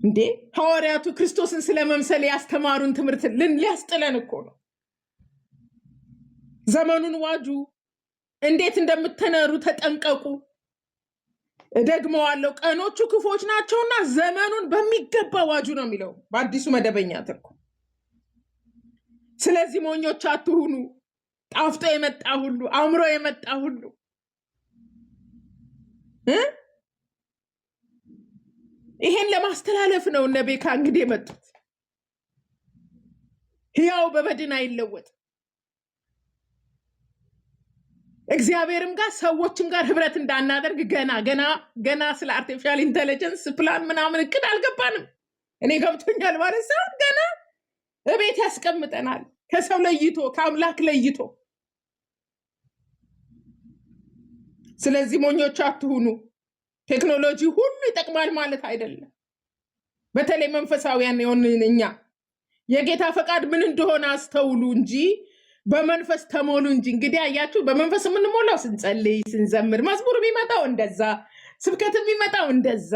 እንዴ! ሐዋርያቱ ክርስቶስን ስለመምሰል ያስተማሩን ትምህርት ሊያስጥለን እኮ ነው። ዘመኑን ዋጁ፣ እንዴት እንደምትነሩ ተጠንቀቁ። እደግመዋለሁ፣ ቀኖቹ ክፎች ናቸውና ዘመኑን በሚገባ ዋጁ ነው የሚለው በአዲሱ መደበኛ ትርጉም። ስለዚህ ሞኞች አትሁኑ፣ ጣፍጦ የመጣ ሁሉ አምሮ የመጣ ሁሉ ይሄን ለማስተላለፍ ነው እነ ቤካ እንግዲህ የመጡት። ሕያው በበድን አይለወጥ። እግዚአብሔርም ጋር ሰዎችም ጋር ህብረት እንዳናደርግ ገና ስለ አርቲፊሻል ኢንተለጀንስ ፕላን ምናምን እቅድ አልገባንም። እኔ ገብቶኛል ማለት ሳይሆን ገና እቤት ያስቀምጠናል፣ ከሰው ለይቶ ከአምላክ ለይቶ። ስለዚህ ሞኞች አትሁኑ። ቴክኖሎጂ ሁሉ ይጠቅማል ማለት አይደለም። በተለይ መንፈሳዊያን የሆንን እኛ የጌታ ፈቃድ ምን እንደሆነ አስተውሉ እንጂ በመንፈስ ተሞሉ እንጂ። እንግዲህ አያችሁ፣ በመንፈስ የምንሞላው ስንጸልይ ስንዘምር፣ መዝሙር የሚመጣው እንደዛ፣ ስብከት የሚመጣው እንደዛ።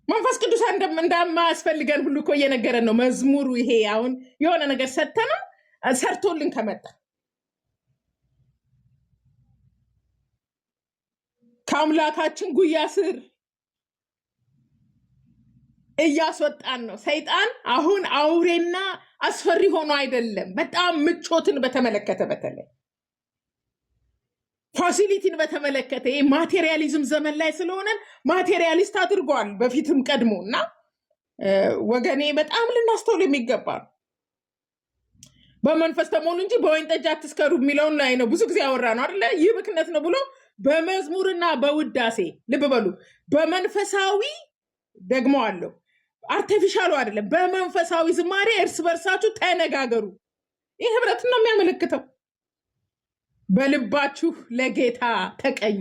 መንፈስ ቅዱስ እንደማያስፈልገን ሁሉ እኮ እየነገረን ነው መዝሙሩ። ይሄ አሁን የሆነ ነገር ሰተና ሰርቶልን ከመጣ ከአምላካችን ጉያ ስር እያስወጣን ነው። ሰይጣን አሁን አውሬና አስፈሪ ሆኖ አይደለም። በጣም ምቾትን በተመለከተ በተለይ ፋሲሊቲን በተመለከተ ይሄ ማቴሪያሊዝም ዘመን ላይ ስለሆነን ማቴሪያሊስት አድርጓል በፊትም ቀድሞ እና ወገኔ በጣም ልናስተውል የሚገባ ነው። በመንፈስ ተሞሉ እንጂ በወይን ጠጅ አትስከሩ የሚለውን ላይ ነው ብዙ ጊዜ ያወራ ነው አይደለ? ይህ ብክነት ነው ብሎ በመዝሙርና በውዳሴ ልብ በሉ፣ በመንፈሳዊ ደግሞ አለው አርቲፊሻሉ አይደለም፣ በመንፈሳዊ ዝማሬ እርስ በርሳችሁ ተነጋገሩ። ይህ ህብረትን ነው የሚያመለክተው። በልባችሁ ለጌታ ተቀኙ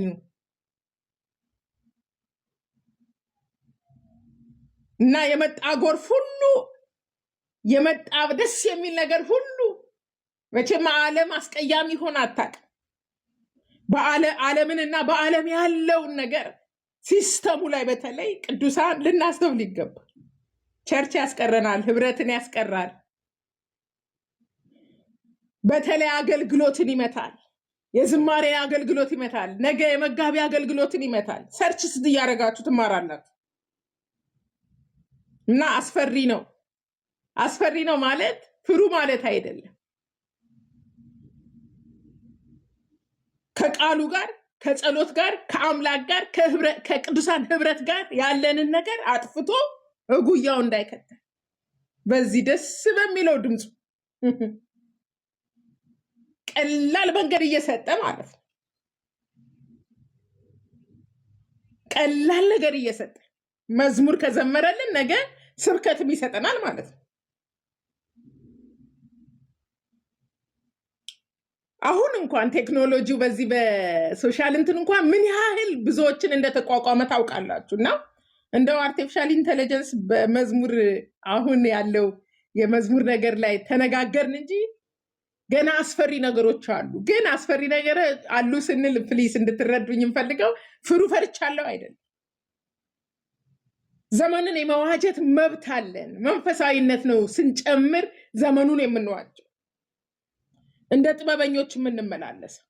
እና የመጣ ጎርፍ ሁሉ የመጣ ደስ የሚል ነገር ሁሉ መቼም ዓለም አስቀያሚ ሆነ አታውቅም። ዓለምንና በዓለም ያለውን ነገር ሲስተሙ ላይ በተለይ ቅዱሳን ልናስተውል ይገባል። ቸርች ያስቀረናል፣ ህብረትን ያስቀራል፣ በተለይ አገልግሎትን ይመታል፣ የዝማሬ አገልግሎት ይመታል፣ ነገ የመጋቢ አገልግሎትን ይመታል። ሰርች እያደረጋችሁ ትማራላችሁ እና አስፈሪ ነው። አስፈሪ ነው ማለት ፍሩ ማለት አይደለም። ከቃሉ ጋር ከጸሎት ጋር ከአምላክ ጋር ከቅዱሳን ህብረት ጋር ያለንን ነገር አጥፍቶ እጉያው እንዳይከተል በዚህ ደስ በሚለው ድምፁ ቀላል መንገድ እየሰጠ ማለት ነው። ቀላል ነገር እየሰጠ መዝሙር ከዘመረልን ነገ ስብከትም ይሰጠናል ማለት ነው። አሁን እንኳን ቴክኖሎጂው በዚህ በሶሻል እንትን እንኳን ምን ያህል ብዙዎችን እንደተቋቋመ ታውቃላችሁ። እና እንደው አርቲፊሻል ኢንተለጀንስ በመዝሙር አሁን ያለው የመዝሙር ነገር ላይ ተነጋገርን እንጂ ገና አስፈሪ ነገሮች አሉ። ግን አስፈሪ ነገር አሉ ስንል ፕሊስ እንድትረዱኝ የምፈልገው ፍሩ ፈርቻለሁ አይደለም። ዘመንን የመዋጀት መብት አለን። መንፈሳዊነት ነው ስንጨምር ዘመኑን የምንዋጀው። እንደ ጥበበኞች የምንመላለሰው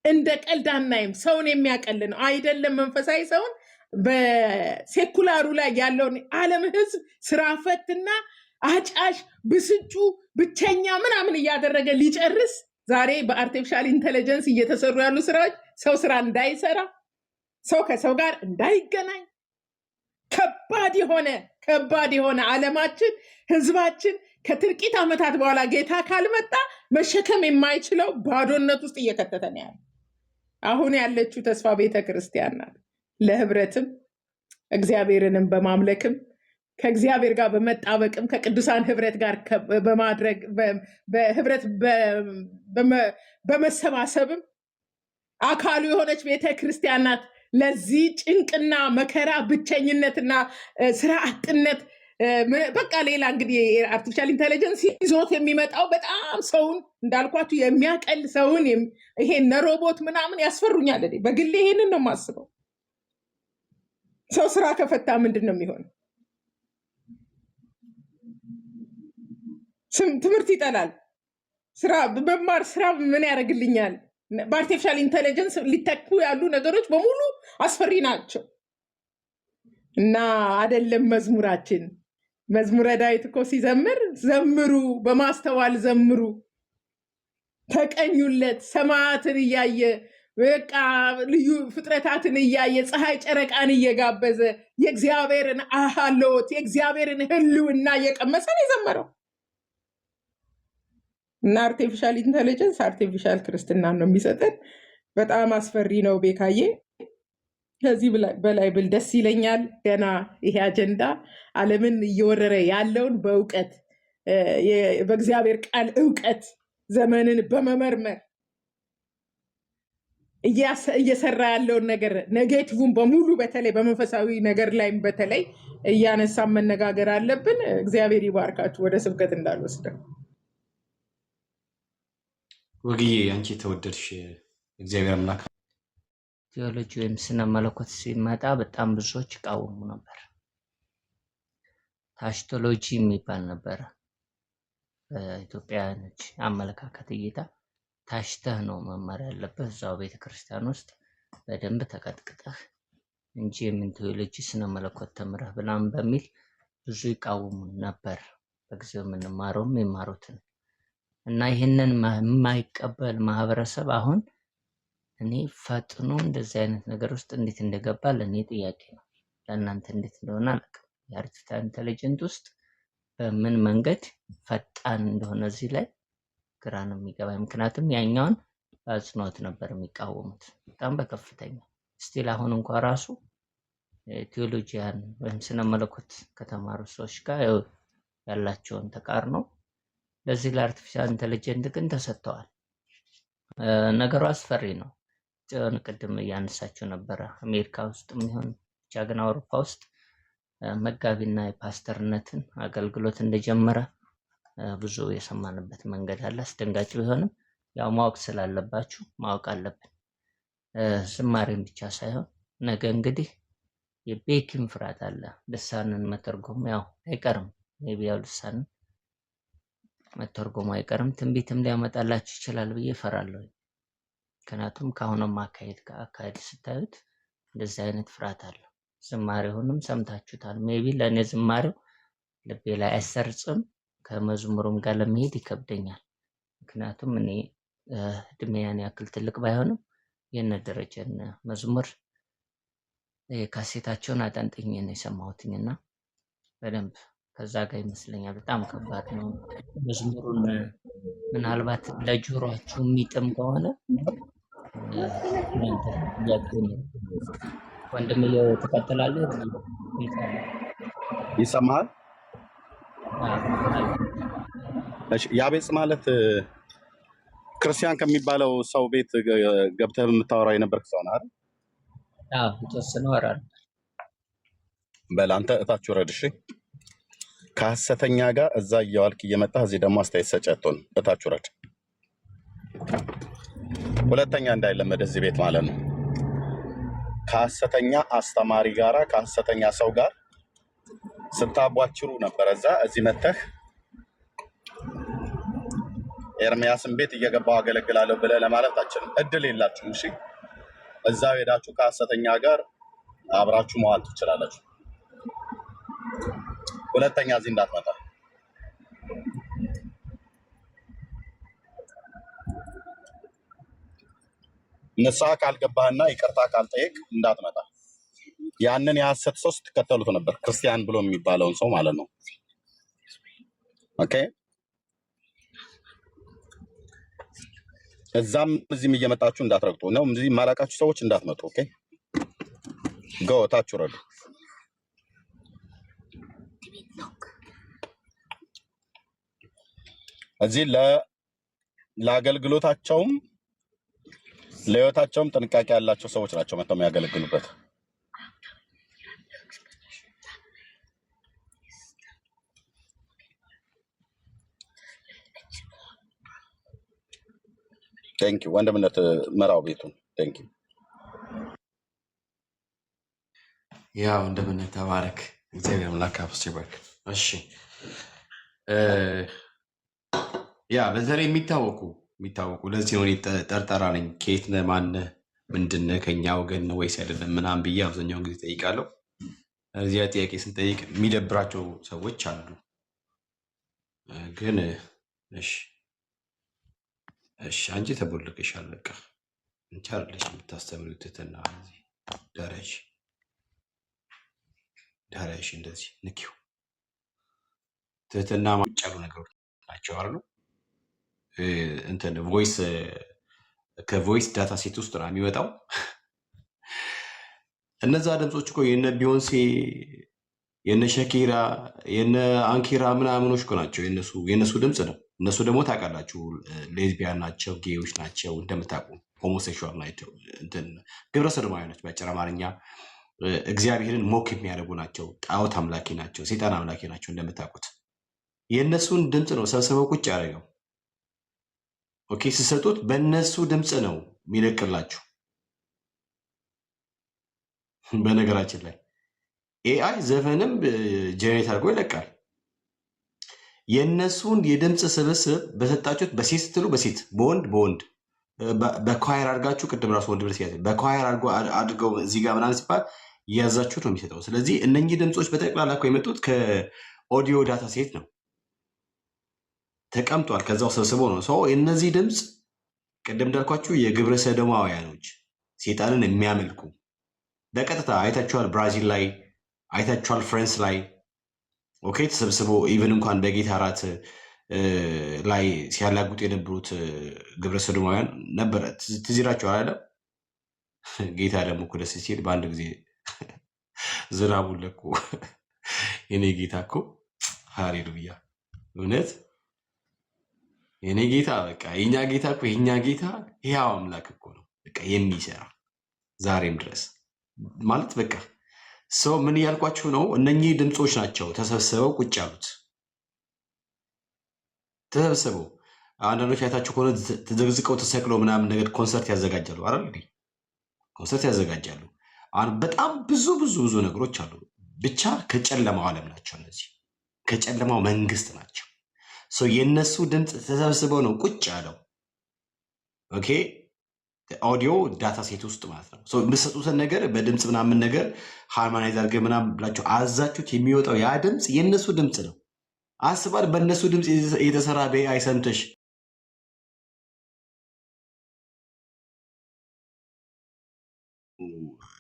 እንደ ቀልድ አናይም። ሰውን የሚያቀል ነው አይደለም። መንፈሳዊ ሰውን በሴኩላሩ ላይ ያለውን ዓለም ህዝብ ስራ ፈትና አጫሽ ብስጩ ብቸኛ ምናምን እያደረገ ሊጨርስ ዛሬ በአርቲፊሻል ኢንተለጀንስ እየተሰሩ ያሉ ስራዎች ሰው ስራ እንዳይሰራ፣ ሰው ከሰው ጋር እንዳይገናኝ ከባድ የሆነ ዓለማችን ህዝባችን ከጥቂት ዓመታት በኋላ ጌታ ካልመጣ መሸከም የማይችለው ባዶነት ውስጥ እየከተተ ነው ያለው። አሁን ያለችው ተስፋ ቤተክርስቲያን ናት። ለህብረትም እግዚአብሔርንም በማምለክም ከእግዚአብሔር ጋር በመጣበቅም ከቅዱሳን ህብረት ጋር በማድረግ በህብረት በመሰባሰብም አካሉ የሆነች ቤተክርስቲያን ናት። ለዚህ ጭንቅና መከራ ብቸኝነትና ስራ አጥነት በቃ ሌላ እንግዲህ አርቲፊሻል ኢንተለጀንስ ይዞት የሚመጣው በጣም ሰውን እንዳልኳችሁ የሚያቀል ሰውን ይሄ ሮቦት ምናምን ያስፈሩኛል። በግሌ ይሄንን ነው የማስበው። ሰው ስራ ከፈታ ምንድን ነው የሚሆነው? ትምህርት ይጠላል። ስራ በመማር ስራ ምን ያደርግልኛል? በአርቲፊሻል ኢንተለጀንስ ሊተኩ ያሉ ነገሮች በሙሉ አስፈሪ ናቸው እና አይደለም መዝሙራችን መዝሙረ ዳዊት እኮ ሲዘምር ዘምሩ፣ በማስተዋል ዘምሩ፣ ተቀኙለት፣ ሰማያትን እያየ በቃ ልዩ ፍጥረታትን እያየ ፀሐይ ጨረቃን እየጋበዘ የእግዚአብሔርን አሃሎት የእግዚአብሔርን ህልውና እየቀመሰ ነው የዘመረው። እና አርቲፊሻል ኢንተለጀንስ አርቲፊሻል ክርስትናን ነው የሚሰጠን። በጣም አስፈሪ ነው። ቤካዬ ከዚህ በላይ ብል ደስ ይለኛል። ገና ይሄ አጀንዳ ዓለምን እየወረረ ያለውን በእውቀት በእግዚአብሔር ቃል እውቀት ዘመንን በመመርመር እየሰራ ያለውን ነገር ኔጌቲቭን በሙሉ በተለይ በመንፈሳዊ ነገር ላይም በተለይ እያነሳን መነጋገር አለብን። እግዚአብሔር ይባርካችሁ። ወደ ስብከት እንዳልወስደው። ወግዬ አንቺ ተወደድሽ እግዚአብሔር አምላክ። ቴዎሎጂ ወይም ስነ መለኮት ሲመጣ በጣም ብዙዎች ይቃወሙ ነበር። ታሽቶሎጂ የሚባል ነበረ። በኢትዮጵያውያኖች አመለካከት እይታ ታሽተህ ነው መማር ያለብህ እዛው ቤተክርስቲያን ውስጥ በደንብ ተቀጥቅጠህ እንጂ የምን ቴዎሎጂ ስነ መለኮት ተምረህ ብላም በሚል ብዙ ይቃወሙ ነበር። በጊዜው የምንማረውም የማሩትን እና ይህንን የማይቀበል ማህበረሰብ አሁን እኔ ፈጥኖ እንደዚህ አይነት ነገር ውስጥ እንዴት እንደገባ ለእኔ ጥያቄ ነው። ለእናንተ እንዴት እንደሆነ አላውቅም። የአርቲፊሻል ኢንተለጀንት ውስጥ በምን መንገድ ፈጣን እንደሆነ እዚህ ላይ ግራ ነው የሚገባኝ። ምክንያቱም ያኛውን በአጽንኦት ነበር የሚቃወሙት በጣም በከፍተኛ ስቲል አሁን እንኳ ራሱ ቴዎሎጂያን ወይም ስነ መለኮት ከተማሩ ሰዎች ጋር ያላቸውን ተቃርኖ ለዚህ ለአርቲፊሻል ኢንተለጀንት ግን ተሰጥተዋል። ነገሩ አስፈሪ ነው። ጽዮን ቅድም እያነሳቸው ነበረ። አሜሪካ ውስጥ የሚሆን ብቻ ግን አውሮፓ ውስጥ መጋቢና የፓስተርነትን አገልግሎት እንደጀመረ ብዙ የሰማንበት መንገድ አለ። አስደንጋጭ ቢሆንም ያው ማወቅ ስላለባችሁ ማወቅ አለብን። ዝማሬን ብቻ ሳይሆን ነገ እንግዲህ የቤኪን ፍርሃት አለ። ልሳንን መተርጎም ያው አይቀርም። ሜቢ ያው ልሳንን መተርጎሙ አይቀርም። ትንቢትም ሊያመጣላችሁ ይችላል ብዬ እፈራለሁ። ምክንያቱም ከአሁኑም አካሄድ ስታዩት እንደዚህ አይነት ፍርሃት አለ። ዝማሬውንም ሰምታችሁታል። ሜቢ ለእኔ ዝማሬው ልቤ ላይ አይሰርጽም፣ ከመዝሙሩም ጋር ለመሄድ ይከብደኛል። ምክንያቱም እኔ እድሜ ያን ያክል ትልቅ ባይሆንም የነ ደረጀን መዝሙር ካሴታቸውን አጠንጥኜ ነው የሰማሁትኝና በደንብ ከዛ ጋር ይመስለኛል። በጣም ከባድ ነው። መዝሙሩን ምናልባት ለጆሮአችሁ የሚጥም ከሆነ ወንድምየው ትቀጥላለህ። ይሰማሃል? ያቤጽ ማለት ክርስቲያን ከሚባለው ሰው ቤት ገብተህ የምታወራው የነበርክ ሰው ነህ አይደል? የተወሰነ ወራል። በል አንተ እታች ወረድ። እሺ፣ ከሐሰተኛ ጋር እዛ እየዋልክ እየመጣህ እዚህ ደግሞ አስተያየት ሰጪ አትሆን። እታች ወረድ። ሁለተኛ እንዳይለመድ እዚህ ቤት ማለት ነው። ከሐሰተኛ አስተማሪ ጋራ ከሐሰተኛ ሰው ጋር ስታቧችሩ ነበር። እዚህ መተህ ኤርሚያስን ቤት እየገባው አገለግላለሁ ብለህ ለማለት አችልም። እድል የላችሁም። እሺ፣ እዛው ሄዳችሁ ከሐሰተኛ ጋር አብራችሁ መዋል ትችላላችሁ። ሁለተኛ እዚህ እንዳትመጣ። ንስሐ ካልገባህና ይቅርታ ካልጠየቅ እንዳትመጣ። ያንን የሐሰት ሰው ስትከተሉት ነበር፣ ክርስቲያን ብሎ የሚባለውን ሰው ማለት ነው። ኦኬ፣ እዛም እዚህም እየመጣችሁ እንዳትረግጡ ነው። እዚህ ማላቃችሁ ሰዎች እንዳትመጡ። ኦኬ፣ ጎታችሁ ረዱ። እዚህ ለአገልግሎታቸውም ለህይወታቸውም ጥንቃቄ ያላቸው ሰዎች ናቸው መጥተው የሚያገለግሉበት። ቴንኪው ወንድምነት መራው ቤቱን ቴንኪው። ያ ወንድምነት ተባረክ። እግዚአብሔር አምላክ አብስቶ ይባርክ። እሺ ያ በተለይ የሚታወቁ ለዚህ ነው እኔ ጠርጠራ ነኝ። ከየት ነህ ማነህ ምንድነህ ከኛ ወገን ነው ወይስ አይደለም ምናምን ብዬ አብዛኛውን ጊዜ ጠይቃለሁ። እዚያ ጥያቄ ስንጠይቅ የሚደብራቸው ሰዎች አሉ። ግን እሺ እሺ አንቺ ተቦልቀሻል። በቃ አንቺ አይደለሽ የምታስተምሪው ትህትና። እዚህ ዳራሽ እንደዚህ ንኪው። ትህትና ውጭ ያሉ ነገሮች ናቸው አይደሉ? እንትን ቮይስ ከቮይስ ዳታ ሴት ውስጥ ነው የሚወጣው። እነዛ ድምፆች እኮ የነ ቢዮንሴ የነ ሸኪራ የነ አንኪራ ምናምኖች እኮ ናቸው። የነሱ ድምፅ ነው። እነሱ ደግሞ ታውቃላችሁ ሌዝቢያን ናቸው፣ ጌዎች ናቸው፣ እንደምታውቁ ሆሞሴክሹዋል ናቸው፣ ግብረ ሰዶማዊ ናቸው። በአጭር አማርኛ እግዚአብሔርን ሞክ የሚያደርጉ ናቸው፣ ጣዖት አምላኪ ናቸው፣ ሴጣን አምላኪ ናቸው። እንደምታውቁት የእነሱን ድምፅ ነው ሰብስበው ቁጭ ያደረገው። ኦኬ ሲሰጡት በእነሱ ድምፅ ነው የሚለቅላችሁ። በነገራችን ላይ ኤአይ ዘፈንም ጀኔሬት አድርጎ ይለቃል። የእነሱን የድምፅ ስብስብ በሰጣችሁት በሴት ስትሉ በሴት በወንድ በወንድ በኳየር አድርጋችሁ ቅድም ራሱ ወንድ ብለስ በኳየር አድርገው እዚህ ጋር ምናምን ሲባል እያዛችሁት ነው የሚሰጠው። ስለዚህ እነኚህ ድምፆች በጠቅላላ እኮ የመጡት ከኦዲዮ ዳታ ሴት ነው ተቀምጧል። ከዛው ሰብስቦ ነው ሰው የእነዚህ ድምፅ ቅድም እንዳልኳችሁ የግብረ ሰዶማውያኖች ሴጣንን የሚያመልኩ በቀጥታ አይታችኋል። ብራዚል ላይ አይታችኋል። ፍራንስ ላይ ኦኬ ተሰብስቦ ኢቨን እንኳን በጌታ እራት ላይ ሲያላጉጡ የነበሩት ግብረ ሰዶማውያን ነበረ። ትዝ ይላችኋል አይደል? ጌታ ደግሞ እኮ ደስ ሲል በአንድ ጊዜ ዝናቡን ለኮ የኔ ጌታ እኮ ሃሌሉያ እውነት የኔ ጌታ በቃ የኛ ጌታ እኮ የኛ ጌታ ሕያው አምላክ እኮ ነው። በቃ የሚሰራ ዛሬም ድረስ ማለት በቃ ሰው ምን እያልኳችሁ ነው? እነኚህ ድምፆች ናቸው ተሰብስበው ቁጭ ያሉት። ተሰብስበው አንዳንዶች አይታችሁ ከሆነ ተዘግዝቀው ተሰቅለው ምናምን ነገር ኮንሰርት ያዘጋጃሉ አይደል? ኮንሰርት ያዘጋጃሉ። በጣም ብዙ ብዙ ብዙ ነገሮች አሉ። ብቻ ከጨለማው ዓለም ናቸው እነዚህ፣ ከጨለማው መንግስት ናቸው። የእነሱ ድምፅ ተሰብስበው ነው ቁጭ ያለው። ኦኬ ኦዲዮ ዳታ ሴት ውስጥ ማለት ነው። የምትሰጡትን ነገር በድምፅ ምናምን ነገር ሃርሞናይዝ አድርገህ ምናምን ብላችሁ አዛችሁት የሚወጣው ያ ድምፅ የእነሱ ድምፅ ነው። አስባል በእነሱ ድምፅ የተሰራ በኤአይ ሰምተሽ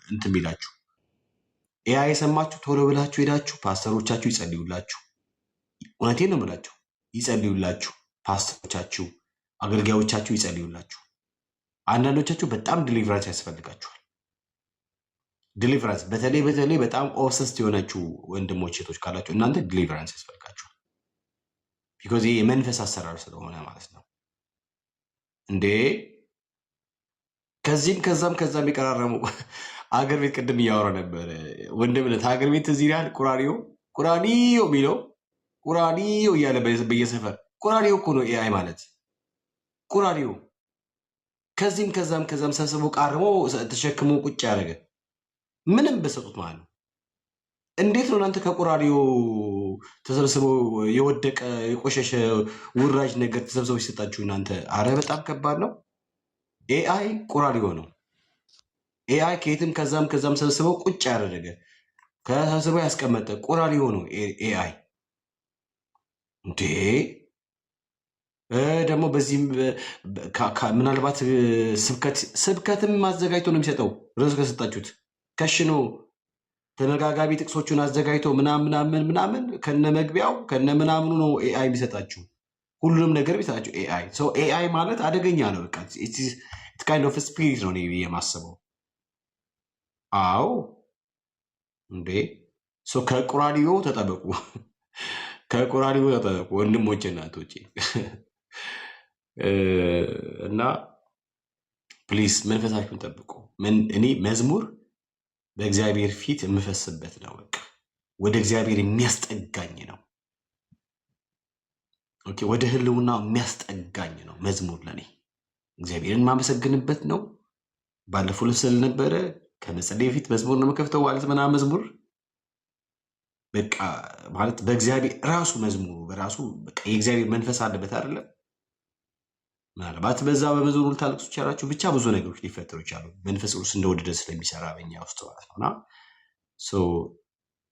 እንትን የሚላችሁ ኤአይ የሰማችሁ ቶሎ ብላችሁ ሄዳችሁ ፓስተሮቻችሁ ይጸልዩላችሁ። እውነቴን ነው የምላችሁ፣ ይጸልዩላችሁ። ፓስተሮቻችሁ፣ አገልጋዮቻችሁ ይጸልዩላችሁ። አንዳንዶቻችሁ በጣም ዲሊቨራንስ ያስፈልጋችኋል። ዲሊቨራንስ በተለይ በተለይ በጣም ኦብሰስድ የሆነችው ወንድሞች ሴቶች ካላችሁ እናንተ ዲሊቨራንስ ያስፈልጋችኋል። ቢኮዝ ይህ የመንፈስ አሰራር ስለሆነ ማለት ነው። እንዴ ከዚህም ከዛም ከዛም የቀራረሙ አገር ቤት ቅድም እያወራ ነበረ ወንድምነት ሀገር ቤት እዚህ ያህል ቁራኒዮ የሚለው ቁራኒዮ እያለ በየሰፈር ቁራኒዮ እኮ ነው ኤአይ ማለት ቁራኒዮ። ከዚህም ከዛም ከዛም ሰብስቦ ቃርሞ ተሸክሞ ቁጭ ያደረገ ምንም በሰጡት ማለት ነው። እንዴት ነው እናንተ ከቁራሪዮ ተሰብስበው የወደቀ የቆሸሸ ውራጅ ነገር ተሰብስበው ሲሰጣችሁ እናንተ? አረ በጣም ከባድ ነው። ኤአይ ቁራሪዮ ነው። ኤአይ ከየትም ከዛም ከዛም ሰብስበው ቁጭ ያደረገ ከሰብስበው ያስቀመጠ ቁራሪዮ ነው ኤአይ። እንዴ ደግሞ በዚህም ምናልባት ስብከትም አዘጋጅቶ ነው የሚሰጠው። ርዕስ ከሰጣችሁት ከሽኖ ተመጋጋቢ ጥቅሶቹን አዘጋጅቶ ምናምን ከነ መግቢያው ከነ ምናምኑ ነው ኤአይ የሚሰጣችሁ። ሁሉንም ነገር የሚሰጣችሁ ኤአይ። ኤአይ ማለት አደገኛ ነው። በቃ ካይንድ ኦፍ ስፒሪት ነው የማስበው። አዎ እንዴ ከቁራዲዮ ተጠበቁ፣ ከቁራዲዮ ተጠበቁ ወንድሞቼ እናቶቼ። እና ፕሊስ መንፈሳችሁን ጠብቁ። እኔ መዝሙር በእግዚአብሔር ፊት የምፈስበት ነው። በቃ ወደ እግዚአብሔር የሚያስጠጋኝ ነው። ኦኬ ወደ ህልውና የሚያስጠጋኝ ነው መዝሙር። ለኔ እግዚአብሔርን የማመሰግንበት ነው። ባለፈው ልስል ነበረ ከመጸለይ በፊት መዝሙር ነው የምከፍተው ማለት ምናምን መዝሙር በቃ ማለት በእግዚአብሔር ራሱ መዝሙሩ በራሱ በቃ የእግዚአብሔር መንፈስ አለበት አይደለም። ምናልባት በዛ በመዝሙሩ ልታለቅሱ ይቻላችሁ። ብቻ ብዙ ነገሮች ሊፈጠሩ ይቻሉ። መንፈስ ቅዱስ እንደወደደ ስለሚሰራ በኛ ውስጥ ማለት ነውና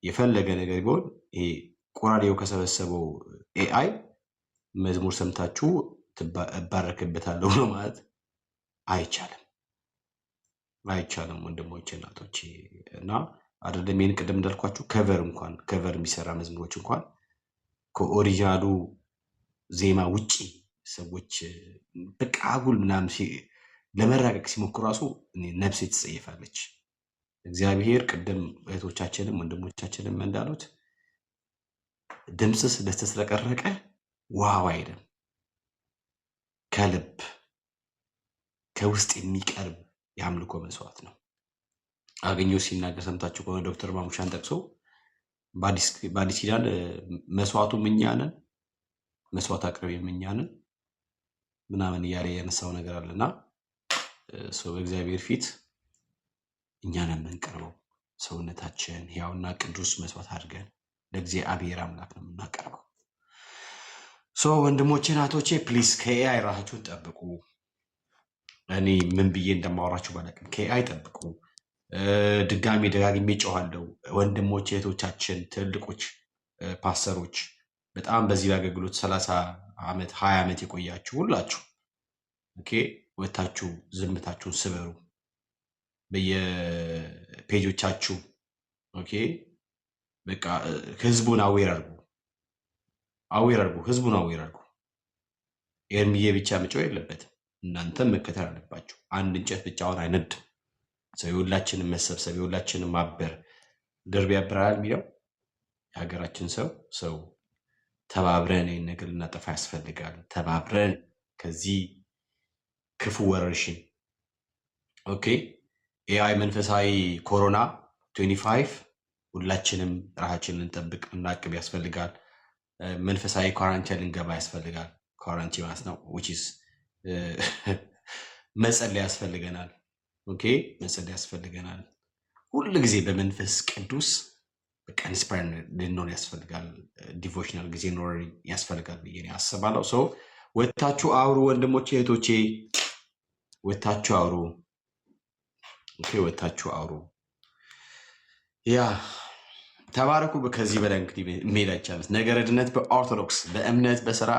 የፈለገ ነገር ቢሆን ይሄ ቆራዴው ከሰበሰበው ኤአይ መዝሙር ሰምታችሁ እባረክበታለሁ ብሎ ማለት አይቻልም ወንድሞቼ እናቶቼ። እና አይደለም ይሄን ቅድም እንዳልኳችሁ ከቨር የሚሰራ መዝሙሮች እንኳን ከኦሪጂናሉ ዜማ ውጪ ሰዎች በቃ አጉል ምናምን ለመራቀቅ ሲሞክሩ ራሱ ነፍሴ ትጸየፋለች። እግዚአብሔር ቅድም እህቶቻችንም ወንድሞቻችንም እንዳሉት ድምፅስ ስለተስረቀረቀ ዋው አይደለም፣ ከልብ ከውስጥ የሚቀርብ የአምልኮ መስዋዕት ነው። አገኘሁ ሲናገር ሰምታችሁ ከሆነ ዶክተር ማሙሻን ጠቅሶ በአዲስ ኪዳን መስዋዕቱ እኛ ነን፣ መስዋዕት አቅራቢ እኛ ነን ምናምን እያለ ያነሳው ነገር አለና በእግዚአብሔር ፊት እኛ ነን የምንቀርበው። ሰውነታችን ሕያውና ቅዱስ መስዋዕት አድርገን ለእግዚአብሔር አምላክ ነው የምናቀርበው። ወንድሞቼ ናቶቼ ፕሊዝ ከኤአይ ራሳችሁን ጠብቁ። እኔ ምን ብዬ እንደማወራችሁ ባላቅም ከኤአይ ጠብቁ። ድጋሜ ደጋግሜ ጮኋለሁ። ወንድሞቼ እህቶቻችን፣ ትልቆች ፓስተሮች፣ በጣም በዚህ አገልግሎት 30 ዓመት 20 ዓመት የቆያችሁ ሁላችሁ ወታችሁ ዝምታችሁን ስበሩ። በየፔጆቻችሁ በቃ ህዝቡን አዌር አድርጉ፣ ህዝቡን አዌር አድርጉ። ኤርሚዬ ብቻ መጮህ የለበትም፣ እናንተም መከተል አለባችሁ። አንድ እንጨት ብቻውን አይነድም። የሁላችንም መሰብሰብ፣ የሁላችንም ማበር ድር ቢያብራል የሚለው የሀገራችን ሰው ተባብረን ይህን ነገር ልናጠፋ ያስፈልጋል። ተባብረን ከዚህ ክፉ ወረርሽኝ ኤአይ መንፈሳዊ ኮሮና 25 ሁላችንም ራሳችንን እንጠብቅ፣ እናቅብ ያስፈልጋል። መንፈሳዊ ኳራንቲን ልንገባ ያስፈልጋል። ኳራንቲን ማለት ነው መጸለይ ያስፈልገናል። መጸለይ ያስፈልገናል። ሁሉ ጊዜ በመንፈስ ቅዱስ በቃ ኢንስፓየር ልንሆን ያስፈልጋል። ዲቮሽናል ጊዜ ኖር ያስፈልጋል ብዬ አስባለሁ። ወታችሁ አውሩ ወንድሞቼ እህቶቼ፣ ወታችሁ አውሩ። ወታችሁ አውሩ። ያ ተባረኩ። ከዚህ በላይ እንግዲህ መሄድ አይቻልም። ነገረ ድነት በኦርቶዶክስ በእምነት በስራ